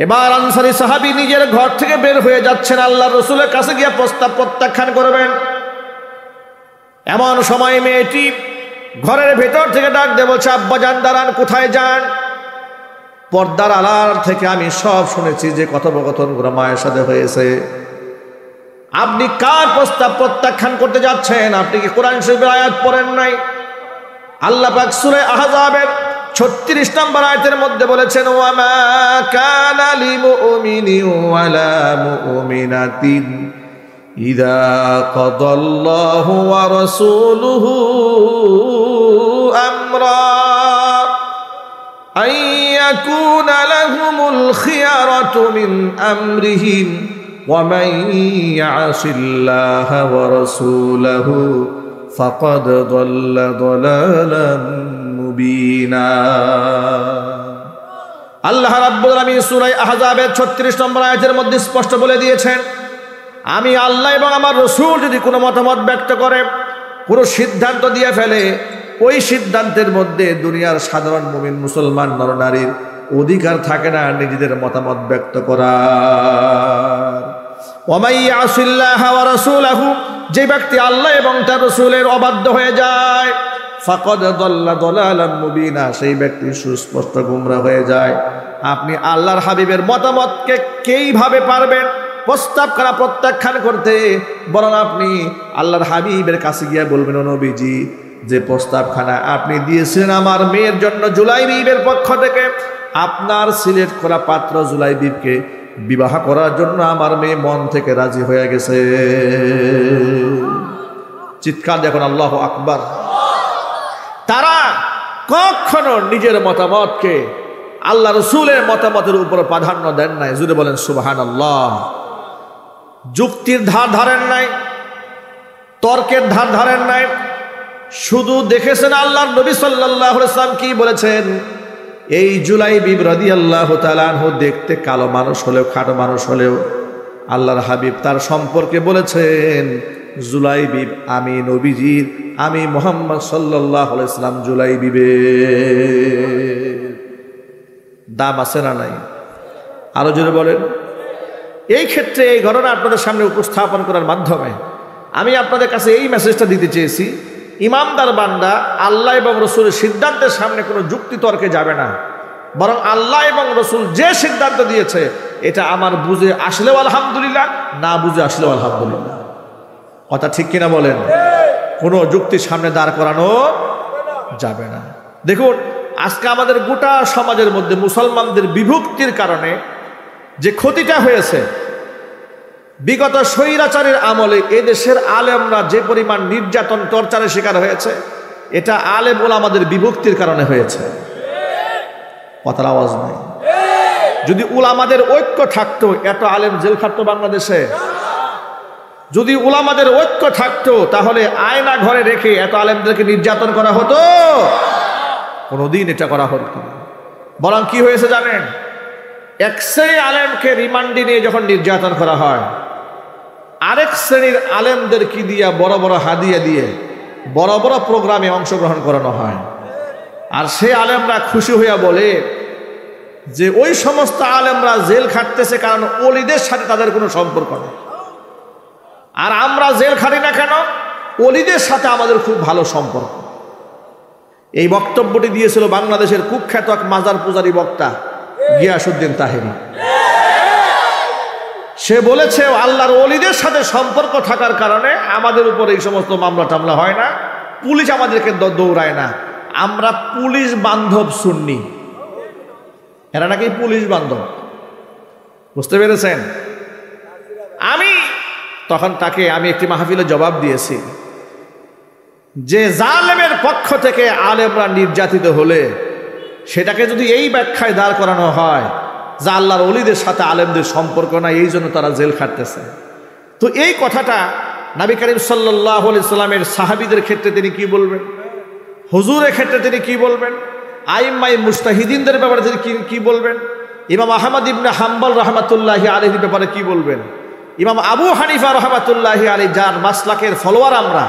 এবার আনসারী সাহাবী নিজের ঘর থেকে বের হয়ে যাচ্ছেন, আল্লাহর রাসূলের কাছে গিয়ে প্রস্তাব প্রত্যাখ্যান করবেন। এমন সময় মেয়েটি ঘরের ভেতর থেকে ডাক দিয়ে বলছে, আব্বাজান দাঁড়ান, কোথায় যান? পর্দার আড়াল থেকে আমি সব শুনেছি যে কথোপকথনগুলো মায়ের সাথে হয়েছে। আপনি কার প্রস্তাব প্রত্যাখ্যান করতে যাচ্ছেন? আপনি কি কোরআন শরীফের আয়াত পড়েন নাই? আল্লাহ পাক সূরা আহজাবের 36 নম্বর আয়াতের মধ্যে বলেছেন, ওয়ামা কানা লিমুমিনিন ওয়ালা মুমিনাতিন ইযা কাদাল্লাহু ওয়া রাসূলুহু আমরা আন ইয়াকুনা লাহুমুল খিয়ারাতু মিন আমরিহিম ওয়া মান ইয়াসিল্লাহা ওয়া রাসূলাহু ফাকাদ দাল্লা দালালান মুবিনা। আল্লাহ রাব্বুল আলামিন সূরা আহজাবের 36 নম্বর আয়াতের মধ্যে স্পষ্ট বলে দিয়েছেন, আমি আল্লাহ এবং আমার রাসূল যদি কোনো মতামত ব্যক্ত করে, কোনো সিদ্ধান্ত দিয়ে ফেলে, ওই সিদ্ধান্তের মধ্যে দুনিয়ার সাধারণ মুমিন মুসলমান নরনারীর অধিকার থাকে না নিজেদের মতামত ব্যক্ত করার। ওয়া মান ইয়াসিল্লাহা ওয়া রাসূলাহু, যে ব্যক্তি আল্লাহ এবং তার রাসূলের অবাধ্য হয়ে যায়, ফাকাদ দাল্লা দালালান মুবিনা, সেই ব্যক্তি সুস্পষ্ট গোমরাহ হয়ে যায়। আপনি আল্লাহর হাবিবের মতামতকে কিভাবে পারবেন প্রস্তাব করা প্রত্যাখ্যান করতে? বরং আপনি আল্লাহর হাবিবের কাছে গিয়ে বলবেন, ও নবীজি, যে প্রস্তাবখানা আপনি দিয়েছিলেন আমার মেয়ের জন্য জুলাইবিবের পক্ষ থেকে, আপনার সিলেক্ট করা পাত্র জুলাইবিবকে বিবাহ করার জন্য আমার মেয়ে মন থেকে রাজি হয়ে গেছে। চিৎকার দেখুন, আল্লাহু আকবার। তারা কখনো নিজের মতামতকে আল্লাহ রাসূলের মতামতের উপর প্রাধান্য দেন নাই। জুড়ে বলেন সুবহানাল্লাহ। যুক্তির ধার ধারেন নাই, তর্কের ধার ধারেন নাই, শুধু দেখেছেন আল্লাহর নবী সাল্লাল্লাহু আলাইহি ওয়াসাল্লাম কি বলেছেন। এই জুলাইবিব রাদিয়াল্লাহু তাআলা আনহু দেখতে কালো মানুষ হলেও, খাটো মানুষ হলেও, আল্লাহর হাবিব তার সম্পর্কে বলেছেন, জুলাইবিব আমি নবীজির, আমি মুহাম্মদ সাল্লাল্লাহু আলাইহি ওয়াসাল্লাম জুলাইবিবের দাম আছে না নাই? আরো জোরে বলেন। এই ক্ষেত্রে এই ঘটনা আপনাদের সামনে উপস্থাপন করার মাধ্যমে আমি আপনাদের কাছে এই মেসেজটা দিতে চেয়েছি, ইমানদার বান্দা আল্লাহ এবং রসুলের সিদ্ধান্তের সামনে কোনো যুক্তি তর্কে যাবে না, বরং আল্লাহ এবং রসুল যে সিদ্ধান্ত দিয়েছে এটা আমার বুঝে আসলেও আলহামদুলিল্লাহ, না বুঝে আসলেও আলহামদুলিল্লাহ। কথা ঠিক কিনা বলেন? কোনো যুক্তির সামনে দাঁড় করানো যাবে না। দেখুন, আজকে আমাদের গোটা সমাজের মধ্যে মুসলমানদের বিভক্তির কারণে যে ক্ষতিটা হয়েছে, বিগত স্বৈরাচারের আমলে এদেশের আলেমরা যে পরিমাণ নির্যাতন টর্চারের শিকার হয়েছে, এটা আলেম উলামাদের বিভক্তির কারণে হয়েছে। কথার আওয়াজ নাই। যদি উলামাদের ঐক্য থাকতো, এত আলেম জেল খাটতো বাংলাদেশে? যদি উলামাদের ঐক্য থাকতো, তাহলে আয়না ঘরে রেখে এত আলেমদেরকে নির্যাতন করা হতো? কোনোদিন এটা করা হতো না। বরং কি হয়েছে জানেন? এক শ্রেণীর আলেমকে রিমান্ডে নিয়ে যখন নির্যাতন করা হয়, আরেক শ্রেণীর আলেমদের কি দিয়া বড় বড় হাদিয়া দিয়ে বড় বড় প্রোগ্রামে অংশগ্রহণ করানো হয়। আর সে আলেমরা খুশি হইয়া বলে যে ওই সমস্ত আলেমরা জেল খাটতেছে কারণ ওলিদের সাথে তাদের কোনো সম্পর্ক নেই, আর আমরা জেল খাটি না কেন? ওলিদের সাথে আমাদের খুব ভালো সম্পর্ক। এই বক্তব্যটি দিয়েছিল বাংলাদেশের কুখ্যাত এক মাজার পূজারী বক্তা গিয়াসউদ্দিন তাহেরি। সে বলেছে আল্লাহর ওলিদের সাথে সম্পর্ক থাকার কারণে আমাদের উপর এই সমস্ত মামলা টামলা হয় না, পুলিশ আমাদেরকে দৌড়ায় না, আমরা পুলিশ বান্ধব সুন্নি। এরা নাকি পুলিশ বান্ধব। বুঝতে পেরেছেন? তখন তাকে আমি একটি মাহফিলে জবাব দিয়েছি যে জালেমের পক্ষ থেকে আলেমরা নির্যাতিত হলে সেটাকে যদি এই ব্যাখ্যায় দাঁড় করানো হয় যে আল্লাহর ওলিদের সাথে আলেমদের সম্পর্ক নাই, এই জন্য তারা জেল খাটতেছে, তো এই কথাটা নবী করিম সাল্লাল্লাহু আলাইহি সাল্লামের সাহাবীদের ক্ষেত্রে তিনি কি বলবেন? হুজুরের ক্ষেত্রে তিনি কি বলবেন? আইম্মায়ে মুজতাহিদিনদের ব্যাপারে তিনি কি বলবেন? ইমাম আহমদ ইবনে হাম্বল রাহমাতুল্লাহি আলাইহির ব্যাপারে কি বলবেন? ইমাম আবু হানিফা রাহমাতুল্লাহি আলাইহি, যার মাসলাকের ফলোয়ার আমরা,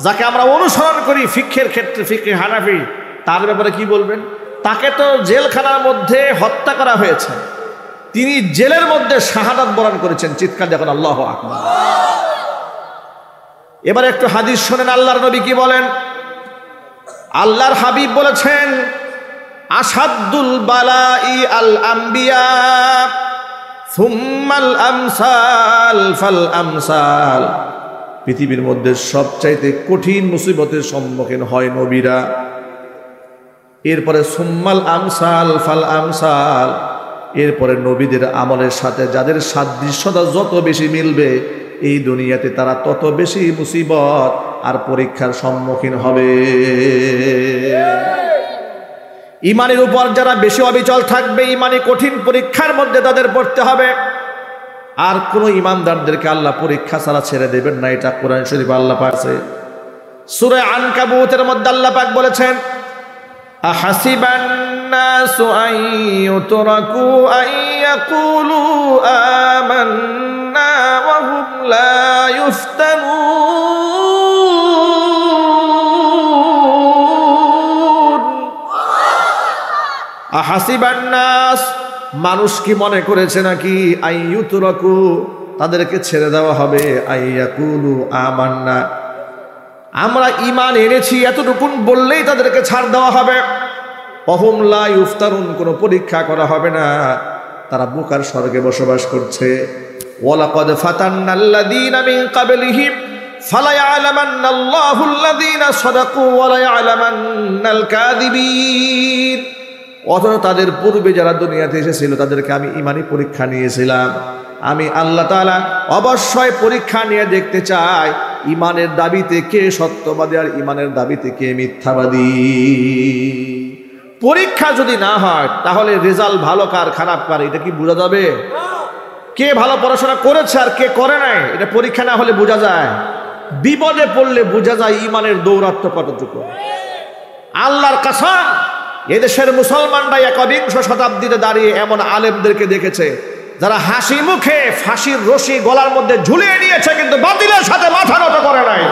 যাকে আমরা অনুসরণ করি ফিকহের ক্ষেত্রে, ফিকহে হানাফি, তার ব্যাপারে কি বলবেন? তাকে তো জেলখানার মধ্যে হত্যা করা হয়েছে, তিনি জেলের মধ্যে শাহাদাত বরণ করেছেন। চিৎকার দেখুন আল্লাহু আকবার। এবার একটু হাদিস শোনেন, আল্লাহর নবী কি বলেন। আল্লাহর হাবিব বলেছেন, আসাদুল বালাই আল আম্বিয়া সুম্মাল আমসাল ফাল আমসাল। পৃথিবীর মধ্যে সবচাইতে কঠিন মুসিবতের সম্মুখীন হয় নবীরা, এরপরে সুম্মাল আমসাল ফাল আমসাল, এরপরে নবীদের আমলের সাথে যাদের সাদৃশ্যতা যত বেশি মিলবে এই দুনিয়াতে তারা তত বেশি মুসিবত আর পরীক্ষার সম্মুখীন হবে। ইমানের উপর যারা বেশি অবিচল থাকবে, ইমানি কঠিন পরীক্ষার মধ্যে তাদের পড়তে হবে। আর কোন ইমানদারদেরকে আল্লাহ পরীক্ষা ছাড়া ছেড়ে দেবেন না, এটা কোরআন শরীফে আল্লাহ পাকছে। সূরা আনকাবুতের মধ্যে আল্লাহ পাক বলেছেন, আহাসিবান নাসু আন ইউতরাকু আন ইয়াকুলু আমান্না ওয়া হুম লা ইফতানুন। আহাসিবান নাস, মানুষ কি মনে করেছে নাকি আন ইউতরাকু, তাদেরকে ছেড়ে দেওয়া হবে, আন ইয়াকুলু আমান্না, আমরা ঈমান এনেছি এতটুকুন বললেই তাদেরকে ছাড় দেওয়া হবে। ওহুম লা ইফতানুন, কোনো পরীক্ষা করা হবে না, তারা বুকার স্বর্গে বসবাস করছে। ওয়ালাকাদ ফাতান্নাল্লাযীনা মিন ক্বাবলিহিম ফালা ইয়ালামান্নাল্লাহুল্লাযীনা সাদাকু ওয়া লা ইয়ালামান্নাল কাযিবিন। অথচ তাদের পূর্বে যারা দুনিয়াতে এসেছিল তাদেরকে আমি ঈমানি পরীক্ষা নিয়েছিলাম। আমি আল্লাহ তাআলা অবশ্যই পরীক্ষা নিয়ে দেখতে চাই ঈমানের দাবিতে কে সত্যবাদী আর ঈমানের দাবিতে কে মিথ্যাবাদী। পরীক্ষা যদি না হয় তাহলে রেজাল্ট ভালো কার খারাপ কার এটা কি বোঝা যাবে? কে ভালো পড়াশোনা করেছে আর কে করে নাই এটা পরীক্ষা না হলে বোঝা যায়। বিপদে পড়লে বোঝা যায় ঈমানের দৌরাত্ম্য কতটুকু। আল্লাহর কসম, এদেশের মুসলমানরা একবিংশ শতাব্দীতে দাঁড়িয়ে এমন আলেমদেরকে দেখেছে যারা হাসি মুখে ফাঁসির রশি গলার মধ্যে ঝুলিয়ে নিয়েছে কিন্তু বাতিলের সাথে মাথা নত করে নাই।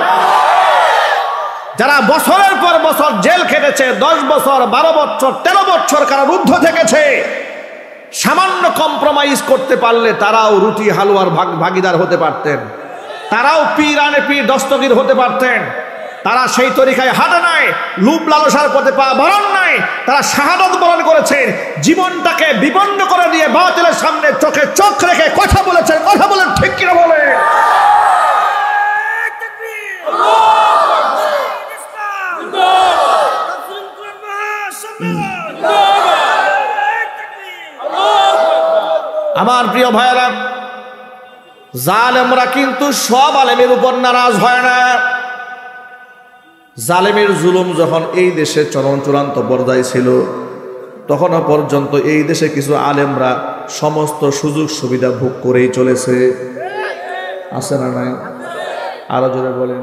যারা বছরের পর বছর জেল খেটেছে, 10 বছর 12 বছর 13 বছর কারারুদ্ধ থেকেছে, সামান্য কম্প্রোমাইজ করতে পারলে তারাও রুটি হালুয়ার ভাগিদার হতে পারতেন, তারাও পীর আনে পীর দস্তগীর হতে পারতেন। তারা সেই তরিকায় হাঁটে নাই, লুপ লালসার পথে পা বাড়ান নাই, তারা শাহাদাত বরণ করেছেন, জীবনটাকে বিপন্ন করে দিয়ে বাতিলের সামনে চোখে চোখ রেখে কথা বলেছেন। কথা বলেন ঠিক কিনা বলে? আমার প্রিয় ভাইয়েরা, জালেমরা কিন্তু সব আলেমের উপর নারাজ হয় না। জালেমের জুলুম যখন এই দেশে চূড়ান্ত পর্যায়ে ছিল তখনও পর্যন্ত এই দেশে কিছু আলেমরা সমস্ত সুযোগ সুবিধা ভোগ করেই চলেছে। আছে না নাই? আরো জোরে বলেন।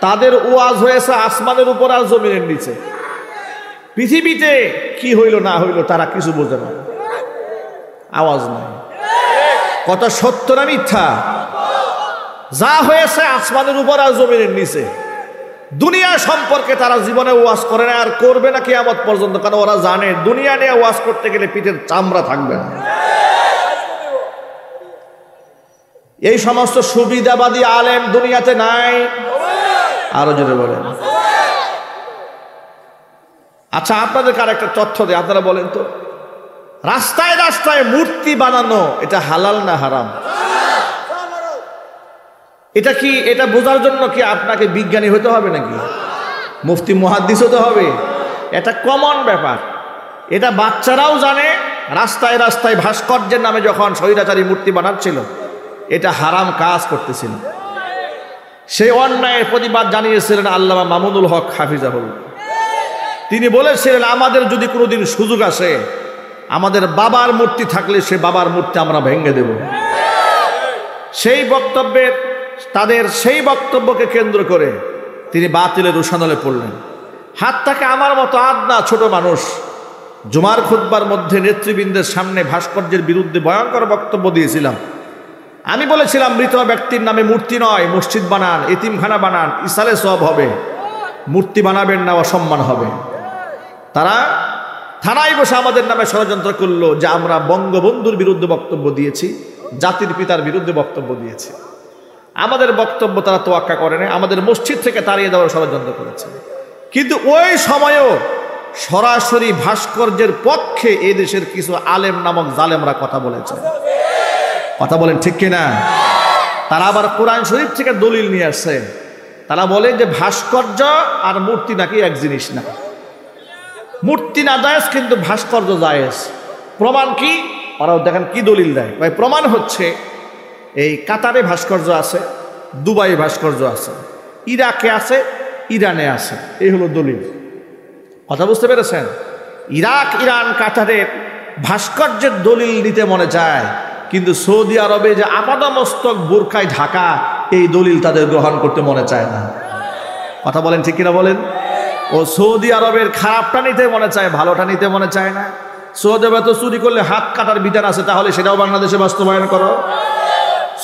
তাদের ওয়াজ হয়েছে আসমানের উপর আর জমিনের নিচে। পৃথিবীতে কি হইল না হইল তারা কিছু বোঝে না, আওয়াজ নাই। কত সত্য না মিথ্যা? যা হয়েছে আসমানের উপর আর জমিনের নিচে। দুনিয়া সম্পর্কে তারা জীবনে ওয়াজ করে না আর করবে না কিয়ামত পর্যন্ত, কারণ ওরা জানে দুনিয়া নিয়ে ওয়াজ করতে গেলে পিঠের চামড়া থাকবে না। এই সমস্ত সুবিধাবাদী আলেম দুনিয়াতে নাই। আরো জোরে বলেন। আচ্ছা, আপনাদেরকে আর একটা তথ্য দেয়, আপনারা বলেন তো, রাস্তায় রাস্তায় মূর্তি বানানো এটা হালাল না হারাম? এটা কি, এটা বোঝার জন্য কি আপনাকে বিজ্ঞানী হতে হবে নাকি মুফতি মুহাদ্দিস হতে হবে? এটা কমন ব্যাপার, এটা বাচ্চারাও জানে। রাস্তায় রাস্তায় ভাস্কর্যের নামে যখন স্বৈরাচারী মূর্তি বানাচ্ছিল এটা হারাম কাজ করতেছিল। সেই অন্যায়ের প্রতিবাদ জানিয়েছিলেন আল্লামা মামুনুল হক হাফিজাহুল্লাহ। তিনি বলেছিলেন, আমাদের যদি কোনোদিন সুযোগ আসে আমাদের বাবার মূর্তি থাকলে সে বাবার মূর্তি আমরা ভেঙে দেব। সেই বক্তব্যের তাদের সেই বক্তব্যকে কেন্দ্র করে তিনি বাতিলের রোশানলে পড়লেন। হাত থেকে আমার মতো আদনা ছোট মানুষ জুমার খুতবার মধ্যে নেতৃবৃন্দের সামনে ভাস্কর্যের বিরুদ্ধে ভয়ঙ্কর বক্তব্য দিয়েছিলাম। আমি বলেছিলাম, মৃত ব্যক্তির নামে মূর্তি নয়, মসজিদ বানান, এতিমখানা বানান, ইসালে সব হবে, মূর্তি বানাবেন না, অসম্মান হবে। তারা থানায় বসে আমাদের নামে ষড়যন্ত্র করলো যে আমরা বঙ্গবন্ধুর বিরুদ্ধে বক্তব্য দিয়েছি, জাতির পিতার বিরুদ্ধে বক্তব্য দিয়েছি। আমাদের বক্তব্য তারা তোয়াক্কা করে না, আমাদের মসজিদ থেকে তাড়িয়ে দেওয়ার ষড়যন্ত্র করেছে। কিন্তু ওই সময়ও সরাসরি ভাস্কর্যের পক্ষে এই দেশের কিছু আলেম নামক জালেমরা কথা বলেছে। কথা বলেন ঠিক কিনা? তারা আবার কোরআন শরীফ থেকে দলিল নিয়ে আসছে। তারা বলে যে ভাস্কর্য আর মূর্তি নাকি এক জিনিস না, মূর্তি না জায়েজ কিন্তু ভাস্কর্য জায়েজ। প্রমাণ কি? ওরাও দেখেন কি দলিল দেয়। ভাই প্রমাণ হচ্ছে এই কাতারে ভাস্কর্য আছে, দুবাই ভাস্কর্য আছে, ইরাকে আছে, ইরানে আছে। এই হলো দলিল। কথা বুঝতে পেরেছেন? ইরাক, ইরান, কাতারের ভাস্কর্যের দলিল নিতে মনে চায়, কিন্তু সৌদি আরবে যে আপাদমস্তক বোরকায় ঢাকা, এই দলিল তাদের গ্রহণ করতে মনে চায় না। কথা বলেন ঠিক কিনা বলেন? ও সৌদি আরবের খারাপটা নিতে মনে চায়, ভালোটা নিতে মনে চায় না। সৌদি আরবে তো চুরি করলে হাত কাটার বিধান আছে, তাহলে সেটাও বাংলাদেশে বাস্তবায়ন করো।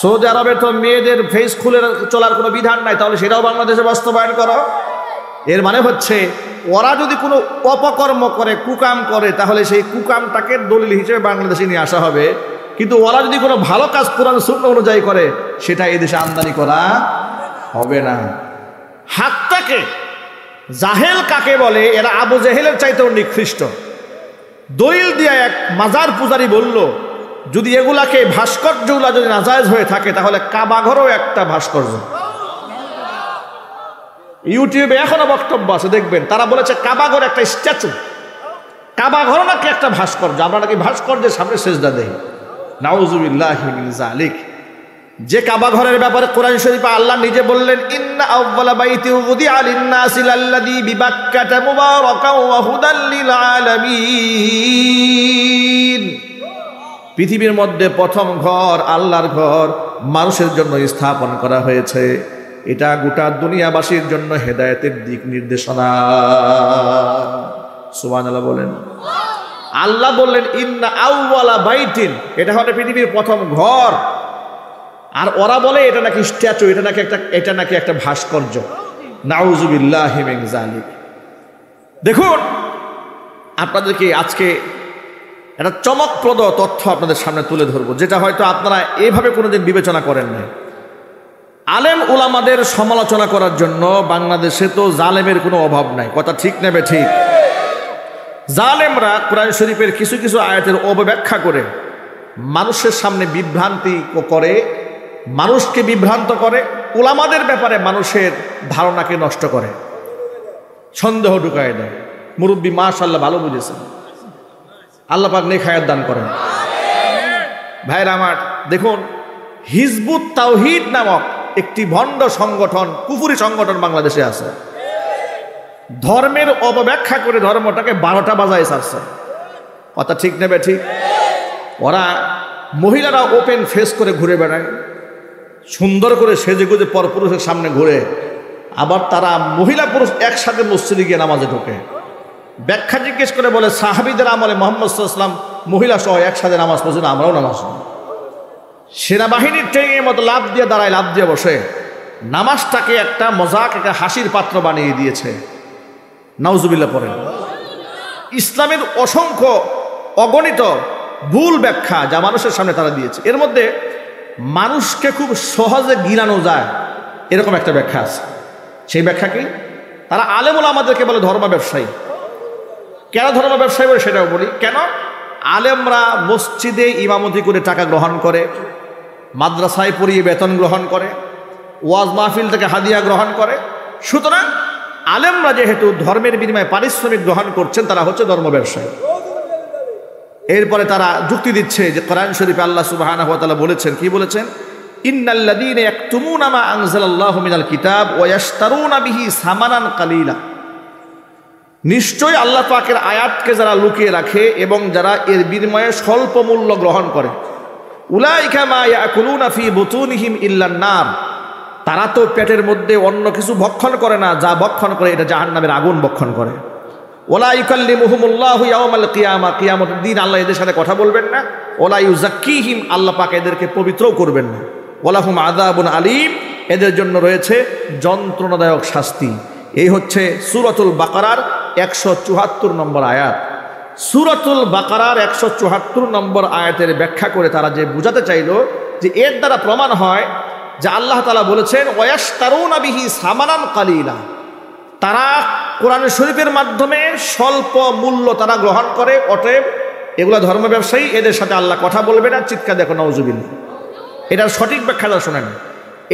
সৌদি আরবে তো মেয়েদের ফেস খুলে চলার কোনো বিধান নাই, তাহলে সেটাও বাংলাদেশে বাস্তবায়ন করো। এর মানে হচ্ছে ওরা যদি কোনো অপকর্ম করে, কুকাম করে, তাহলে সেই কুকামটাকে দলিল হিসেবে বাংলাদেশে নিয়ে আসা হবে। কিন্তু ওরা যদি কোনো ভালো কাজ কোরআন সুন্নাহ অনুযায়ী করে, সেটা এই দেশে আমদানি করা হবে না। হাতটাকে জাহেল কাকে বলে? এরা আবু জেহেলের চাইতেও নিকৃষ্ট। দলিল দিয়ে এক মাজার পূজারী বলল, যদি এগুলাকে ভাস্কর্যগুলা যদি নাজায়েজ হয়ে থাকে, তাহলে কাবাঘরও একটা ভাস্কর্য। ইউটিউবে এখনো বক্তব্য আছে, দেখবেন তারা বলেছে কাবাঘর একটা স্ট্যাচু, কাবাঘর নাকি একটা ভাস্কর্য। আমরা নাকি ভাস্কর্যের সামনে সেজদা দেই। নাউজুবিল্লাহি মিন যালিক। যে কাবাঘরের ব্যাপারে কোরআন শরীফে আল্লাহ নিজে বললেন, ইন্না আউওয়ালা বাইতি উযিআ লিন-নাসি লাল্লাযী বিবাক্কাতা মুবারাকান ওয়া হুদাল লিল আলামিন। পৃথিবীর মধ্যে প্রথম ঘর, আল্লাহর ঘর, মানুষের জন্য স্থাপন করা হয়েছে। এটা গোটা দুনিয়াবাসীর জন্য হেদায়েতের দিক নির্দেশনা। সুবহানাল্লাহ বলেন। আল্লাহ বললেন ইন্না আউওয়ালা বাইতিন, এটা হলো পৃথিবীর প্রথম ঘর। আর ওরা বলে এটা নাকি স্ট্যাচু, এটা নাকি একটা ভাস্কর্য। নাউজুবিল্লাহি মিন যালিক। দেখুন, আপনাদেরকে আজকে একটা চমকপ্রদ তথ্য আপনাদের সামনে তুলে ধরবো, যেটা হয়তো আপনারা এইভাবে কোনোদিন বিবেচনা করেন না। আলেম উলামাদের সমালোচনা করার জন্য বাংলাদেশে তো জালেমের কোনো অভাব নাই। কথা ঠিক নেবে ঠিক? জালেমরা কোরআন শরীফের কিছু কিছু আয়াতের অপব্যাখ্যা করে মানুষের সামনে বিভ্রান্তি করে, মানুষকে বিভ্রান্ত করে, উলামাদের ব্যাপারে মানুষের ধারণাকে নষ্ট করে, সন্দেহ ঢুকায় দেয়। মুরব্বী মাশাআল্লাহ ভালো বুঝেছেন, আল্লাহ পাক নেক হায়াত দান করেন। ভাইরা আমার, দেখুন, হিজবুত তাওহীদ নামক একটি ভণ্ড সংগঠন, কুফরি সংগঠন বাংলাদেশে আছে। ধর্মের অপব্যাখ্যা করে ধর্মটাকে 12টা বাজায় ছাড়ছে। কথা ঠিক নেবে ঠিক? ওরা মহিলারা ওপেন ফেস করে ঘুরে বেড়ায়, সুন্দর করে সেজেগুজে পরপুরুষের সামনে ঘুরে, আবার তারা মহিলা পুরুষ একসাথে মসজিদে গিয়ে নামাজে ঢোকে। ব্যাখ্যা জিজ্ঞেস করে বলে, সাহাবীদের আমলে মুহাম্মদ সাল্লাল্লাহু আলাইহি ওয়াসাল্লাম মহিলা সহ একসাথে নামাজ পড়ছেন, আমরাও নামাজ পড়ি। সেনাবাহিনীর ট্রেনের মতো লাফ দিয়ে দাঁড়ায়, লাফ দিয়ে বসে, নামাজটাকে একটা মজাক, একটা হাসির পাত্র বানিয়ে দিয়েছে। নাউজুবিল্লাহ পড়েন। ইসলামের অসংখ্য অগণিত ভুল ব্যাখ্যা যা মানুষের সামনে তারা দিয়েছে, এর মধ্যে মানুষকে খুব সহজে গিলানো যায় এরকম একটা ব্যাখ্যা আছে। সেই ব্যাখ্যা কি? তারা আলেম ওলামাদেরকে বলে ধর্ম ব্যবসায়ী। কেন ধর্ম ব্যবসায়ী বলে সেটাও বলি। কেন? আলেমরা মসজিদে ইমামতি করে টাকা গ্রহণ করে, মাদ্রাসায় পড়িয়ে বেতন গ্রহণ করে, ওয়াজ মাহফিল থেকে হাদিয়া গ্রহণ করে। সুতরাং আলেমরা যেহেতু ধর্মের বিনিময়ে পারিশ্রমিক গ্রহণ করছেন, তারা হচ্ছে ধর্ম ব্যবসায়ী। এরপরে তারা যুক্তি দিচ্ছে যে কোরআন শরীফে আল্লাহ সুবহানাহু ওয়া তাআলা বলেছেন, কি বলেছেন? ইন্নাল্লাযীনা ইয়াকতুমুনা মা আনজালাল্লাহু মিনাল কিতাব ওয়া ইয়াশতারুনা বিহি সামানান কালীলা। নিশ্চয়ই আল্লাহ পাকের আয়াতকে যারা লুকিয়ে রাখে এবং যারা এর বিনিময়ে স্বল্প মূল্য গ্রহণ করে, উলাইকা মা ইয়াকুলুনা ফি বুতুনিহিম ইল্লান নার, তারা তো পেটের মধ্যে অন্য কিছু ভক্ষণ করে না, যা ভক্ষণ করে এটা জাহান্নামের আগুন ভক্ষণ করে। ওয়ালা ইউকাল্লিমুহুমুল্লাহু ইয়াওমাল কিয়ামা, কিয়ামতের দিন আল্লাহ এদের সাথে কথা বলবেন না। ওয়ালা ইউযাক্কিহিম, আল্লাহ পাক এদেরকে পবিত্রও করবেন না। ওয়ালাহুম আযাবুন আলীম, এদের জন্য রয়েছে যন্ত্রণাদায়ক শাস্তি। এই হচ্ছে সূরাতুল বাকারার 174 নম্বর আয়াত। সূরাতুল বাকারার 174 নম্বর আয়াতের ব্যাখ্যা করে তারা যে বুঝাতে চাইল যে এর দ্বারা প্রমাণ হয় যে আল্লাহ তাআলা বলেছেন ওয়ায়াশতারুনা বিহি সামানান কালিলা, তারা কোরআন শরীফের মাধ্যমে স্বল্প মূল্য তারা গ্রহণ করে, অতএব এগুলো ধর্ম ব্যবসায়ী, এদের সাথে আল্লাহ কথা বলবে না। চিৎকার দেখো নাউজুবিল্লাহ। এটার সঠিক ব্যাখ্যাটা শোনেন।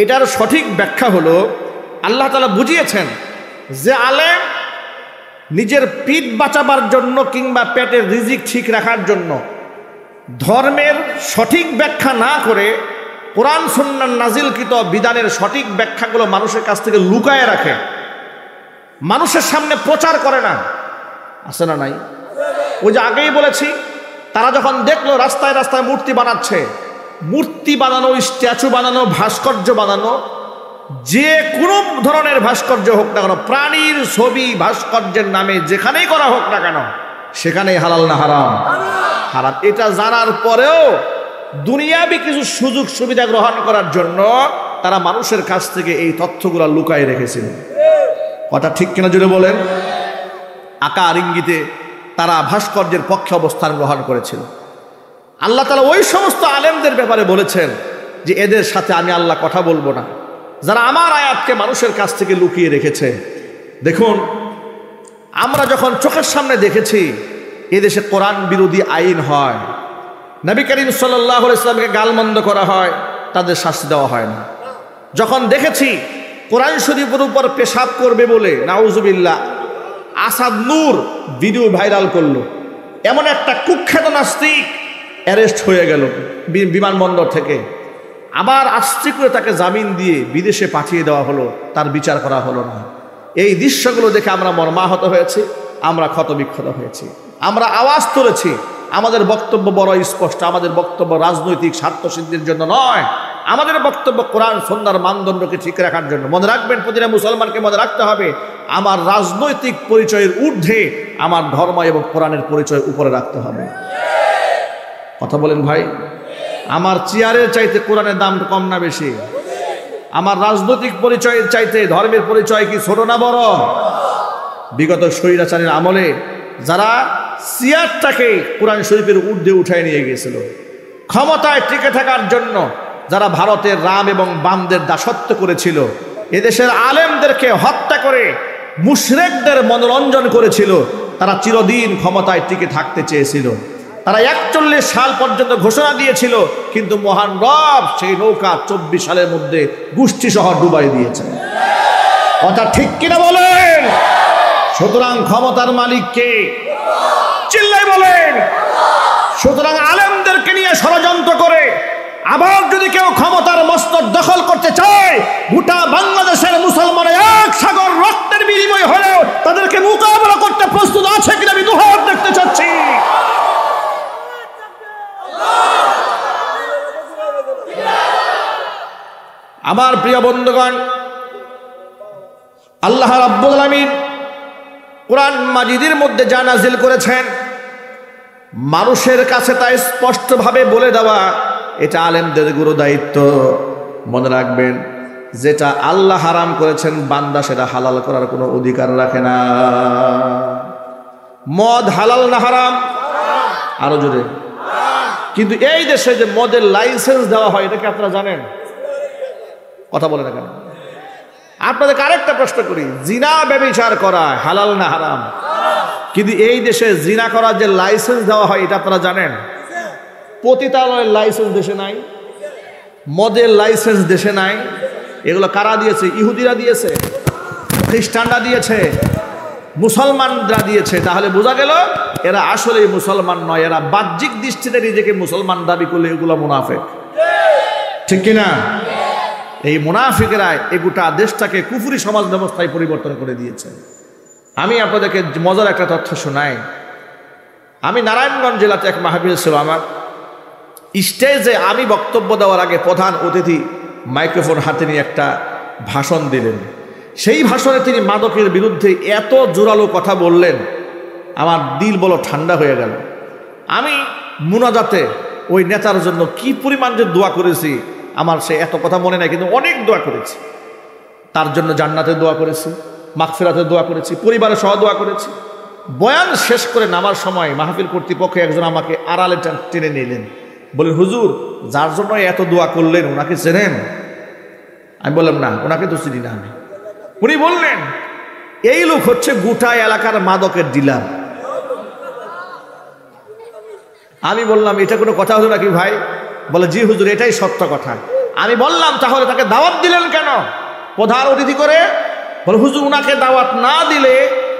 এটার সঠিক ব্যাখ্যা হলো আল্লাহ তাআলা বুঝিয়েছেন যে আলেম নিজের পিঠ বাঁচাবার জন্য কিংবা পেটের রিজিক ঠিক রাখার জন্য ধর্মের সঠিক ব্যাখ্যা না করে কোরআন সুন্নাহ নাজিলকৃত বিধানের সঠিক ব্যাখ্যাগুলো মানুষের কাছ থেকে লুকায়ে রাখে, মানুষের সামনে প্রচার করে না। আছে না নাই? ওই যে আগেই বলেছি, তারা যখন দেখলো রাস্তায় রাস্তায় মূর্তি বানাচ্ছে, মূর্তি বানানো, স্ট্যাচু বানানো, ভাস্কর্য বানানো, যে কোনো ধরনের ভাস্কর্য হোক না কেন, প্রাণীর ছবি ভাস্কর্যের নামে যেখানেই করা হোক না কেন, সেখানেই হালাল না হারাম? হারাম। এটা জানার পরেও দুনিয়াবি কিছু সুযোগ সুবিধা গ্রহণ করার জন্য তারা মানুষের কাছ থেকে এই তথ্যগুলো লুকায় রেখেছিল। কথা ঠিক কিনা জুড়ে বলেন? আকার ইঙ্গিতে তারা ভাস্কর্যের পক্ষে অবস্থান গ্রহণ করেছিল। আল্লাহ তাআলা ওই সমস্ত আলেমদের ব্যাপারে বলেছেন যে এদের সাথে আমি আল্লাহ কথা বলবো না, যারা আমার আয়াতকে মানুষের কাছ থেকে লুকিয়ে রেখেছে। দেখুন, আমরা যখন চোখের সামনে দেখেছি এদেশে কোরআন বিরোধী আইন হয়, নবী করিম সাল্লাল্লাহু আলাইহি ওয়াসাল্লামকে গালমন্দ করা হয়, তাদের শাস্তি দেওয়া হয় না। যখন দেখেছি কোরআন শরীফের উপর পেশাব করবে বলে নাউজুবিল্লাহ আসাদ নূর ভিডিও ভাইরাল করলো, এমন একটা কুখ্যাত নাস্তিক অ্যারেস্ট হয়ে গেল বিমানবন্দর থেকে, আবার আস্তে করে তাকে জামিন দিয়ে বিদেশে পাঠিয়ে দেওয়া হলো, তার বিচার করা হলো না। এই দৃশ্যগুলো দেখে আমরা মর্মাহত হয়েছি, আমরা ক্ষতবিক্ষত হয়েছি, আমরা আওয়াজ তুলেছি। আমাদের বক্তব্য বড় স্পষ্ট, আমাদের বক্তব্য রাজনৈতিক স্বার্থ সিদ্ধির জন্য নয়, আমাদের বক্তব্য কোরআন সুন্নাহর মানদণ্ডকে ঠিক রাখার জন্য। মনে রাখবেন, প্রতিটা মুসলমানকে মনে রাখতে হবে আমার রাজনৈতিক পরিচয়ের ঊর্ধ্বে আমার ধর্ম এবং কোরআনের পরিচয় উপরে রাখতে হবে। কথা বলেন ভাই? আমার চেয়ারের চাইতে কোরআনের দাম কম না বেশি? আমার রাজনৈতিক পরিচয়ের চাইতে ধর্মের পরিচয় কি ছোট না বড়? বিগত স্বৈরাচারীর আমলে যারা চেয়ারটাকে কোরআন শরীফের ঊর্ধ্বে উঠায় নিয়ে গিয়েছিল, ক্ষমতায় টিকে থাকার জন্য যারা ভারতের রাম এবং বামদের দাসত্ব করেছিল, এদেশের আলেমদেরকে হত্যা করে মুশরিকদের মনোরঞ্জন করেছিল, তারা চিরদিন ক্ষমতায় টিকে থাকতে চেয়েছিল। তারা 41 সাল পর্যন্ত ঘোষণা দিয়েছিল, কিন্তু মহান রব সেই নৌকা 24 সালের মধ্যে গোষ্ঠী সহ ডুবাই দিয়েছে। কথা ঠিক কিনা বলেন? সুতরাং ক্ষমতার মালিক কে? চিল্লাই বলেন। সুতরাং আলেমদেরকে নিয়ে ষড়যন্ত্র করে আবার যদি কেউ ক্ষমতার মস্তক দখল করতে চায়, গোটা বাংলাদেশের মুসলমানের এক সাগর রক্তের বিনিময় হলেও তাদেরকে মোকাবেলা করতে প্রস্তুত আছে কিনা আমি দুহাত দেখতে চাচ্ছি। আমার প্রিয় বন্ধুগণ, আল্লাহ রাব্বুল আলামিন কোরআন মাজিদের মধ্যে যা নাজিল করেছেন, মানুষের কাছে তা স্পষ্টভাবে বলে দেওয়া এটা আলেমদের গুরু দায়িত্ব। মনে রাখবেন, যেটা আল্লাহ হারাম করেছেন বান্দা সেটা হালাল করার কোনো অধিকার রাখে না। মদ হালাল না হারাম? আরো জোরে। কিন্তু এই দেশে যে মদের লাইসেন্স দেওয়া হয়, এটা কি আপনারা জানেন? কথা বলে না কেন? আপনাদেরকে আরেকটা প্রশ্ন করি, জিনা ব্যভিচার করা হালাল না হারাম? কিন্তু এই দেশে জিনা করার যে লাইসেন্স দেওয়া হয়, এটা আপনারা জানেন? পতিতালয়ের লাইসেন্স দেশে নাই, মদের লাইসেন্স দেশে নাই। এগুলো কারা দিয়েছে? ইহুদিরা দিয়েছে, খ্রিস্টানরা দিয়েছে, মুসলমানরা দিয়েছে। তাহলে বোঝা গেল এরা আসলেই মুসলমান নয়, এরা বাহ্যিক দৃষ্টিতে নিজেকে মুসলমান দাবি করলে এগুলো মুনাফিক। ঠিক কিনা? এই মুনাফিকেরা এই গোটা দেশটাকে কুফরি সমাজ ব্যবস্থায় পরিবর্তন করে দিয়েছে। আমি আপনাদেরকে মজার একটা তথ্য শোনাই। আমি নারায়ণগঞ্জ জেলাতে এক মাহফিল ছিল আমার, স্টেজে আমি বক্তব্য দেওয়ার আগে প্রধান অতিথি মাইক্রোফোন হাতে নিয়ে একটা ভাষণ দিলেন। সেই ভাষণে তিনি মাদকের বিরুদ্ধে এত জোরালো কথা বললেন, আমার দিল বলো ঠান্ডা হয়ে গেল। আমি মুনাজাতে ওই নেতার জন্য কি পরিমাণ যে দোয়া করেছি, আমার সে এত কথা মনে নাই, কিন্তু অনেক দোয়া করেছি। তার জন্য জান্নাতে দোয়া করেছি, মাগফিরাতে দোয়া করেছি, পরিবারের সহ দোয়া করেছি, বয়ান শেষ করে নামার সময় মাহফিল কর্তৃপক্ষ একজন আমাকে আড়ালে টেনে নিলেন, বলেন হুজুর যার জন্য এত দোয়া করলেন ওনাকে চেনেন? আমি বললাম না, ওনাকে তো চিনি না আমি। উনি বললেন এই লোক হচ্ছে গোটা এলাকার মাদকের ডিলার। আমি বললাম এটা কোনো কথা হলো নাকি ভাই? বলে জি হুজুর এটাই সত্য কথা। আমি বললাম তাহলে তাকে দাওয়াত দিলেন কেন প্রধান অতিথি করে? বলে হুজুর উনাকে দাওয়াত না দিলে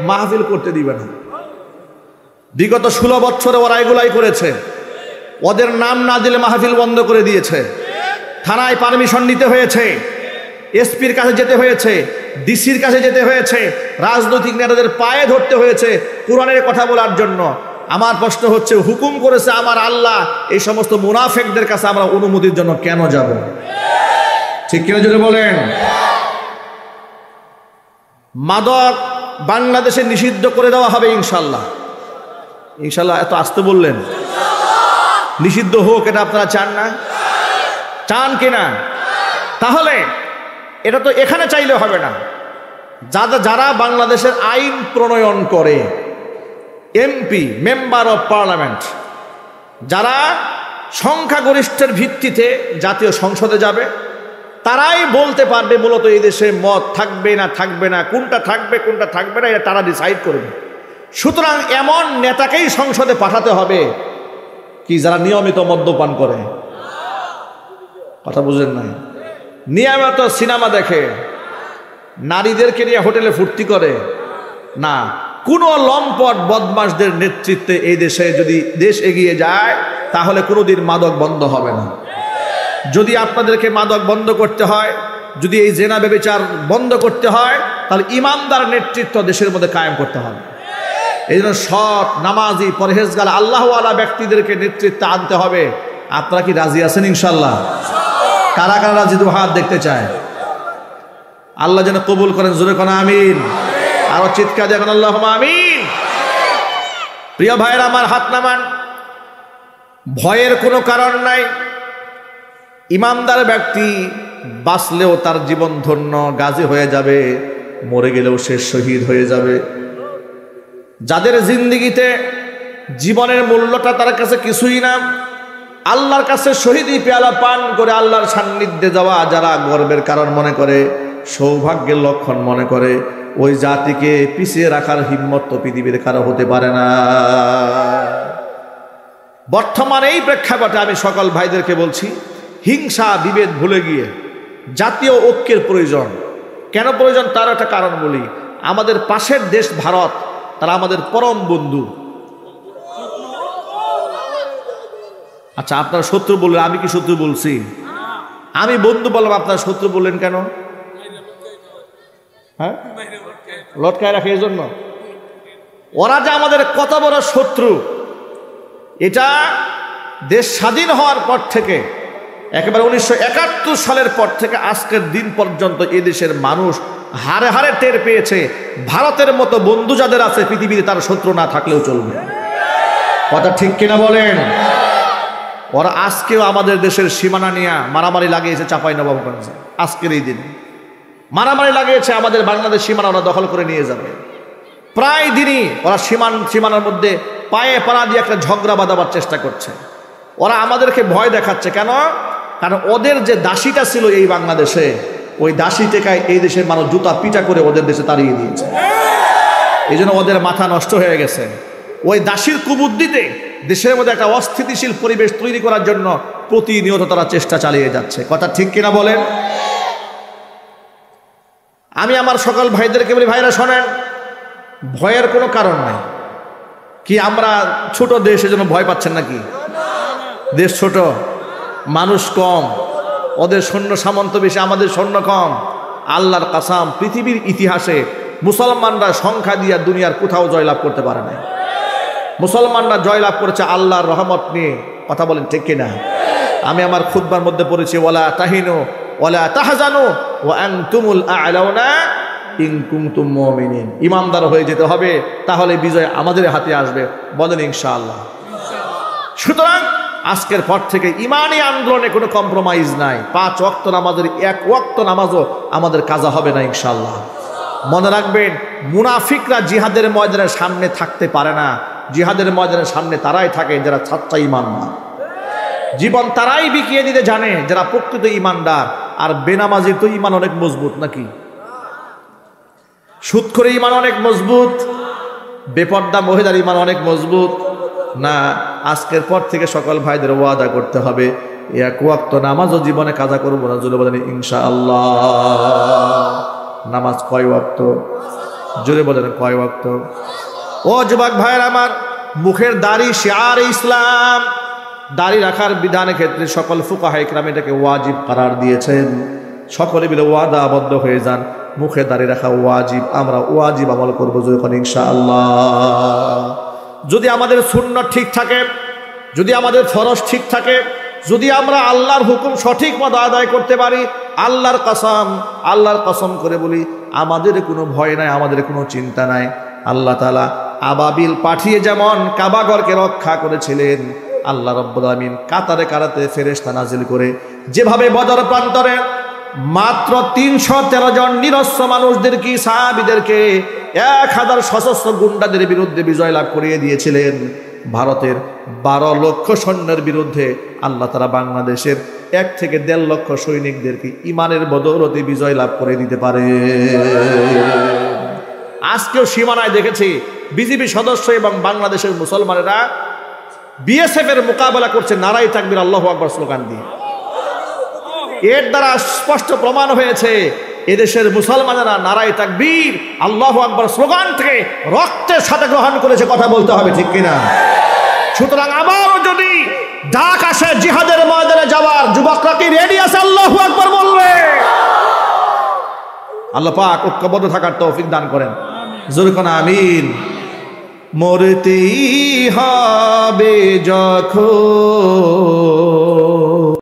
মাহফিল করতে দিবে না। বিগত 16 বছরে ওরা এগুলাই করেছে, ওদের নাম না দিলে মাহফিল বন্ধ করে দিয়েছে, থানায় পারমিশন নিতে হয়েছে, এসপির কাছে যেতে হয়েছে, ডিসির কাছে যেতে হয়েছে, রাজনৈতিক নেতাদের পায়ে ধরতে হয়েছে কোরআনের কথা বলার জন্য। আমার প্রশ্ন হচ্ছে হুকুম করেছে আমার আল্লাহ, এই সমস্ত মুনাফিকদের কাছে আমরা অনুমতির জন্য কেন যাব? ঠিক কিনা যদি বলেন। মাদক বাংলাদেশে নিষিদ্ধ করে দেওয়া হবে ইনশাল্লাহ। ইনশাল্লাহ এত আসতে বললেন, নিষিদ্ধ হোক এটা আপনারা চান না? চান কিনা? তাহলে এটা তো এখানে চাইলে হবে না। যারা বাংলাদেশের আইন প্রণয়ন করে, এমপি মেম্বার অফ পার্লামেন্ট, যারা সংখ্যাগরিষ্ঠের ভিত্তিতে জাতীয় সংসদে যাবে, তারাই বলতে পারবে মূলত এই দেশে মদ থাকবে না থাকবে না, কোনটা থাকবে কোনটা থাকবে না, এটা তারা ডিসাইড করবে। সুতরাং এমন নেতাকেই সংসদে পাঠাতে হবে কি যারা নিয়মিত মদ্যপান করে। কথা বুঝেন নাই? নিয়মিত সিনেমা দেখে, নারীদেরকে নিয়ে হোটেলে ফুর্তি করে না। কোন লম্পট বদমাশদের নেতৃত্বে এই দেশে যদি দেশ এগিয়ে যায় তাহলে কোনোদিন মাদক বন্ধ হবে না। যদি আপনাদেরকে মাদক বন্ধ করতে হয়, যদি এই জেনা ব্যভিচার বন্ধ করতে হয়, তাহলে ইমানদার নেতৃত্ব দেশের মধ্যে কায়েম করতে হবে। এই জন্য সৎ নামাজি পরহেজগার আল্লাহওয়ালা ব্যক্তিদেরকে নেতৃত্বে আনতে হবে। আপনারা কি রাজি আছেন ইনশাল্লাহ? কারা কারা রাজি? দু হাত দেখতে চায়। আল্লাহ যেন কবুল করেন, জোরে কোন আমিন। আরো চিৎকার দেখুন আল্লাহুম্মা আমিন। প্রিয় ভাইরা আমার, হাত নামান। ভয়ের কোনো কারণ নাই। ইমানদার ব্যক্তি বাঁচলেও তার জীবন ধন্য, গাজী হয়ে যাবে, মরে গেলেও সে শহীদ হয়ে যাবে। যাদের জিন্দেগিতে জীবনের মূল্যটা তার কাছে কিছুই না, আল্লাহর কাছে শহীদি পেয়ালা পান করে আল্লাহর সান্নিধ্যে যাওয়া যারা গর্বের কারণ মনে করে, সৌভাগ্যের লক্ষণ মনে করে, ওই জাতিকে পিছিয়ে রাখার হিম্মত তো পৃথিবীর কারো হতে পারে না। বর্তমানে এই প্রেক্ষাপটে আমি সকল ভাইদেরকে বলছি, হিংসা বিভেদ ভুলে গিয়ে জাতীয় ঐক্যের প্রয়োজন। কেন প্রয়োজন তার একটা কারণ বলি। আমাদের পাশের দেশ ভারত, তারা আমাদের পরম বন্ধু। আচ্ছা আপনার শত্রু বললেন, আমি কি শত্রু বলছি? আমি বন্ধু বললাম, আপনার শত্রু বললেন কেন? হ্যাঁ, লটকায় রাখে এই জন্য। ওরা যে আমাদের কত বড় শত্রু, এটা দেশ স্বাধীন হওয়ার পর থেকে, একেবারে 1971 সালের পর থেকে আজকের দিন পর্যন্ত এদেশের মানুষ হারে হারে টের পেয়েছে। ভারতের মতো বন্ধু যাদের আছে পৃথিবীতে, তার শত্রু না থাকলেও চলবে। কথা ঠিক কিনা বলেন? ওরা আজকেও আমাদের দেশের সীমানা নিয়ে মারামারি লাগিয়েছে। চাঁপাইনবাবগঞ্জে আজকের এই দিনে মারামারি লাগিয়েছে। আমাদের বাংলাদেশ সীমানা ওরা দখল করে নিয়ে যাবে। প্রায় দিনই ওরা সীমানার মধ্যে পায়ে পাড়া দিয়ে একটা ঝগড়া বাঁধাবার চেষ্টা করছে। ওরা আমাদেরকে ভয় দেখাচ্ছে কেন? কারণ ওদের যে দাসীটা ছিল এই বাংলাদেশে, ওই দাসী টেকায় এই দেশের মানুষ জুতা পিটা করে ওদের দেশে তাড়িয়ে দিয়েছে। এই জন্য ওদের মাথা নষ্ট হয়ে গেছে। ওই দাসীর কুবুদ্ধিতে দেশের মধ্যে একটা অস্থিতিশীল পরিবেশ তৈরি করার জন্য প্রতিনিয়ত তারা চেষ্টা চালিয়ে যাচ্ছে। কথা ঠিক কিনা বলেন? আমি আমার সকল ভাইদেরকে বলি, ভাইরা শোনেন, ভয়ের কোনো কারণ নাই। কি আমরা ছোট দেশ, এজন্য ভয় পাচ্ছেন নাকি? দেশ ছোট, মানুষ কম, ওদের সৈন্য সামন্ত বেশি, আমাদের সৈন্য কম। আল্লাহর কাসাম, পৃথিবীর ইতিহাসে মুসলমানরা সংখ্যা দিয়া দুনিয়ার কোথাও জয়লাভ করতে পারে না। মুসলমানরা জয়লাভ করেছে আল্লাহর রহমত নিয়ে। কথা বলেন ঠিক কিনা? আমি আমার খুতবার মধ্যে পড়েছি, ওয়ালা তাহিনু ওয়ালা তাহজানু ওয়া আনতুমুল আ'লাউনা ইন কুনতুম মুমিনিন। ইমানদার হয়ে যেতে হবে, তাহলে বিজয় আমাদের হাতে আসবে। বলেন ইনশাআল্লাহ। সুতরাং আজকের পর থেকে ইমানি আন্দোলনে কোনো কম্প্রোমাইজ নাই। 5 ওয়াক্ত নামাজের 1 ওয়াক্ত নামাজও আমাদের কাজা হবে না ইনশাআল্লাহ। মনে রাখবেন, মুনাফিকরা জিহাদের ময়দানের সামনে থাকতে পারে না। জিহাদের ময়দানের সামনে তারাই থাকে যারা সচ্চা ঈমানদার। জীবন তারাই বিকিয়ে দিতে জানে যারা প্রকৃত ঈমানদার। আর বেনামাজির তো ঈমান অনেক মজবুত নাকি? সুদখোরের ঈমান অনেক মজবুত, বেপর্দা মহিলার ঈমান অনেক মজবুত না। আজকের পর থেকে সকল ভাইদের ওয়াদা করতে হবে, এক ওয়াক্ত নামাজও জীবনে কাজা করবো না। জোরে বলেন ইনশাআল্লাহ। নামাজ কয় ওয়াক্ত? জোরে বলেন কয় ওয়াক্ত? ও যুবক ভাইয়ের আমার, মুখের দাড়ি শিআর ইসলাম। দাড়ি রাখার বিধানের ক্ষেত্রে সকল ফুকাহা ইকরাম এটাকে ওয়াজিব করার দিয়েছেন। সকলে মিলে ওয়াদা আবদ্ধ হয়ে যান, মুখে দাড়ি রাখা ওয়াজিব। আমরা ওয়াজিব আমল করবো যখন ইনশাআল্লাহ। যদি আমাদের সুন্নাত ঠিক থাকে, যদি আমাদের ফরজ ঠিক থাকে, যদি আমরা আল্লাহর হুকুম সঠিক মতো আদায় করতে পারি, আল্লাহর কসম করে বলি, আমাদের কোনো ভয় নাই, আমাদের কোনো চিন্তা নাই। আল্লাহ তাআলা আবাবিল পাঠিয়ে যেমন কাবাঘরকে রক্ষা করেছিলেন, আল্লাহ রাব্বুল আলামিন কাতারে কারাতে ফেরেশতা নাজিল করে যেভাবে বদর প্রান্তরে মাত্র ৩১৩ জন নিরস্ত্র মানুষদেরকে, সাহাবীদেরকে ১০০০ সশস্ত্র গুন্ডাদের বিরুদ্ধে বিজয় লাভ করিয়ে দিয়েছিলেন, ভারতের ১২ লক্ষ সৈন্যের বিরুদ্ধে আল্লাহ তাআলা বাংলাদেশের ১ থেকে ১.৫ লক্ষ সৈনিকদেরকে ইমানের বদৌলতে বিজয় লাভ করে দিতে পারে। আজকেও সীমানায় দেখেছি বিজিবি সদস্য এবং বাংলাদেশের মুসলমানেরা বিএসএফ এর মোকাবেলা করছে নারায়ে তাকবীর আল্লাহু আকবার স্লোগান দিয়ে। এর দ্বারা স্পষ্ট প্রমাণ হয়েছে এদেশের মুসলমানেরা নারায়ে তাকবীর আল্লাহু আকবার স্লোগান থেকে রক্তের সাথে গ্রহণ করেছে। কথা বলতে হবে, ঠিক কিনা? সুতরাং আবারও যদি ডাক আসে জিহাদের ময়দানে যাওয়ার, যুবকরা কি রেডি আছে আল্লাহু আকবার বলবে? আল্লাহ পাক ঐক্যবদ্ধ থাকার তৌফিক দান করেন। জোরে কোন আমিন। মরতেই হবে যখন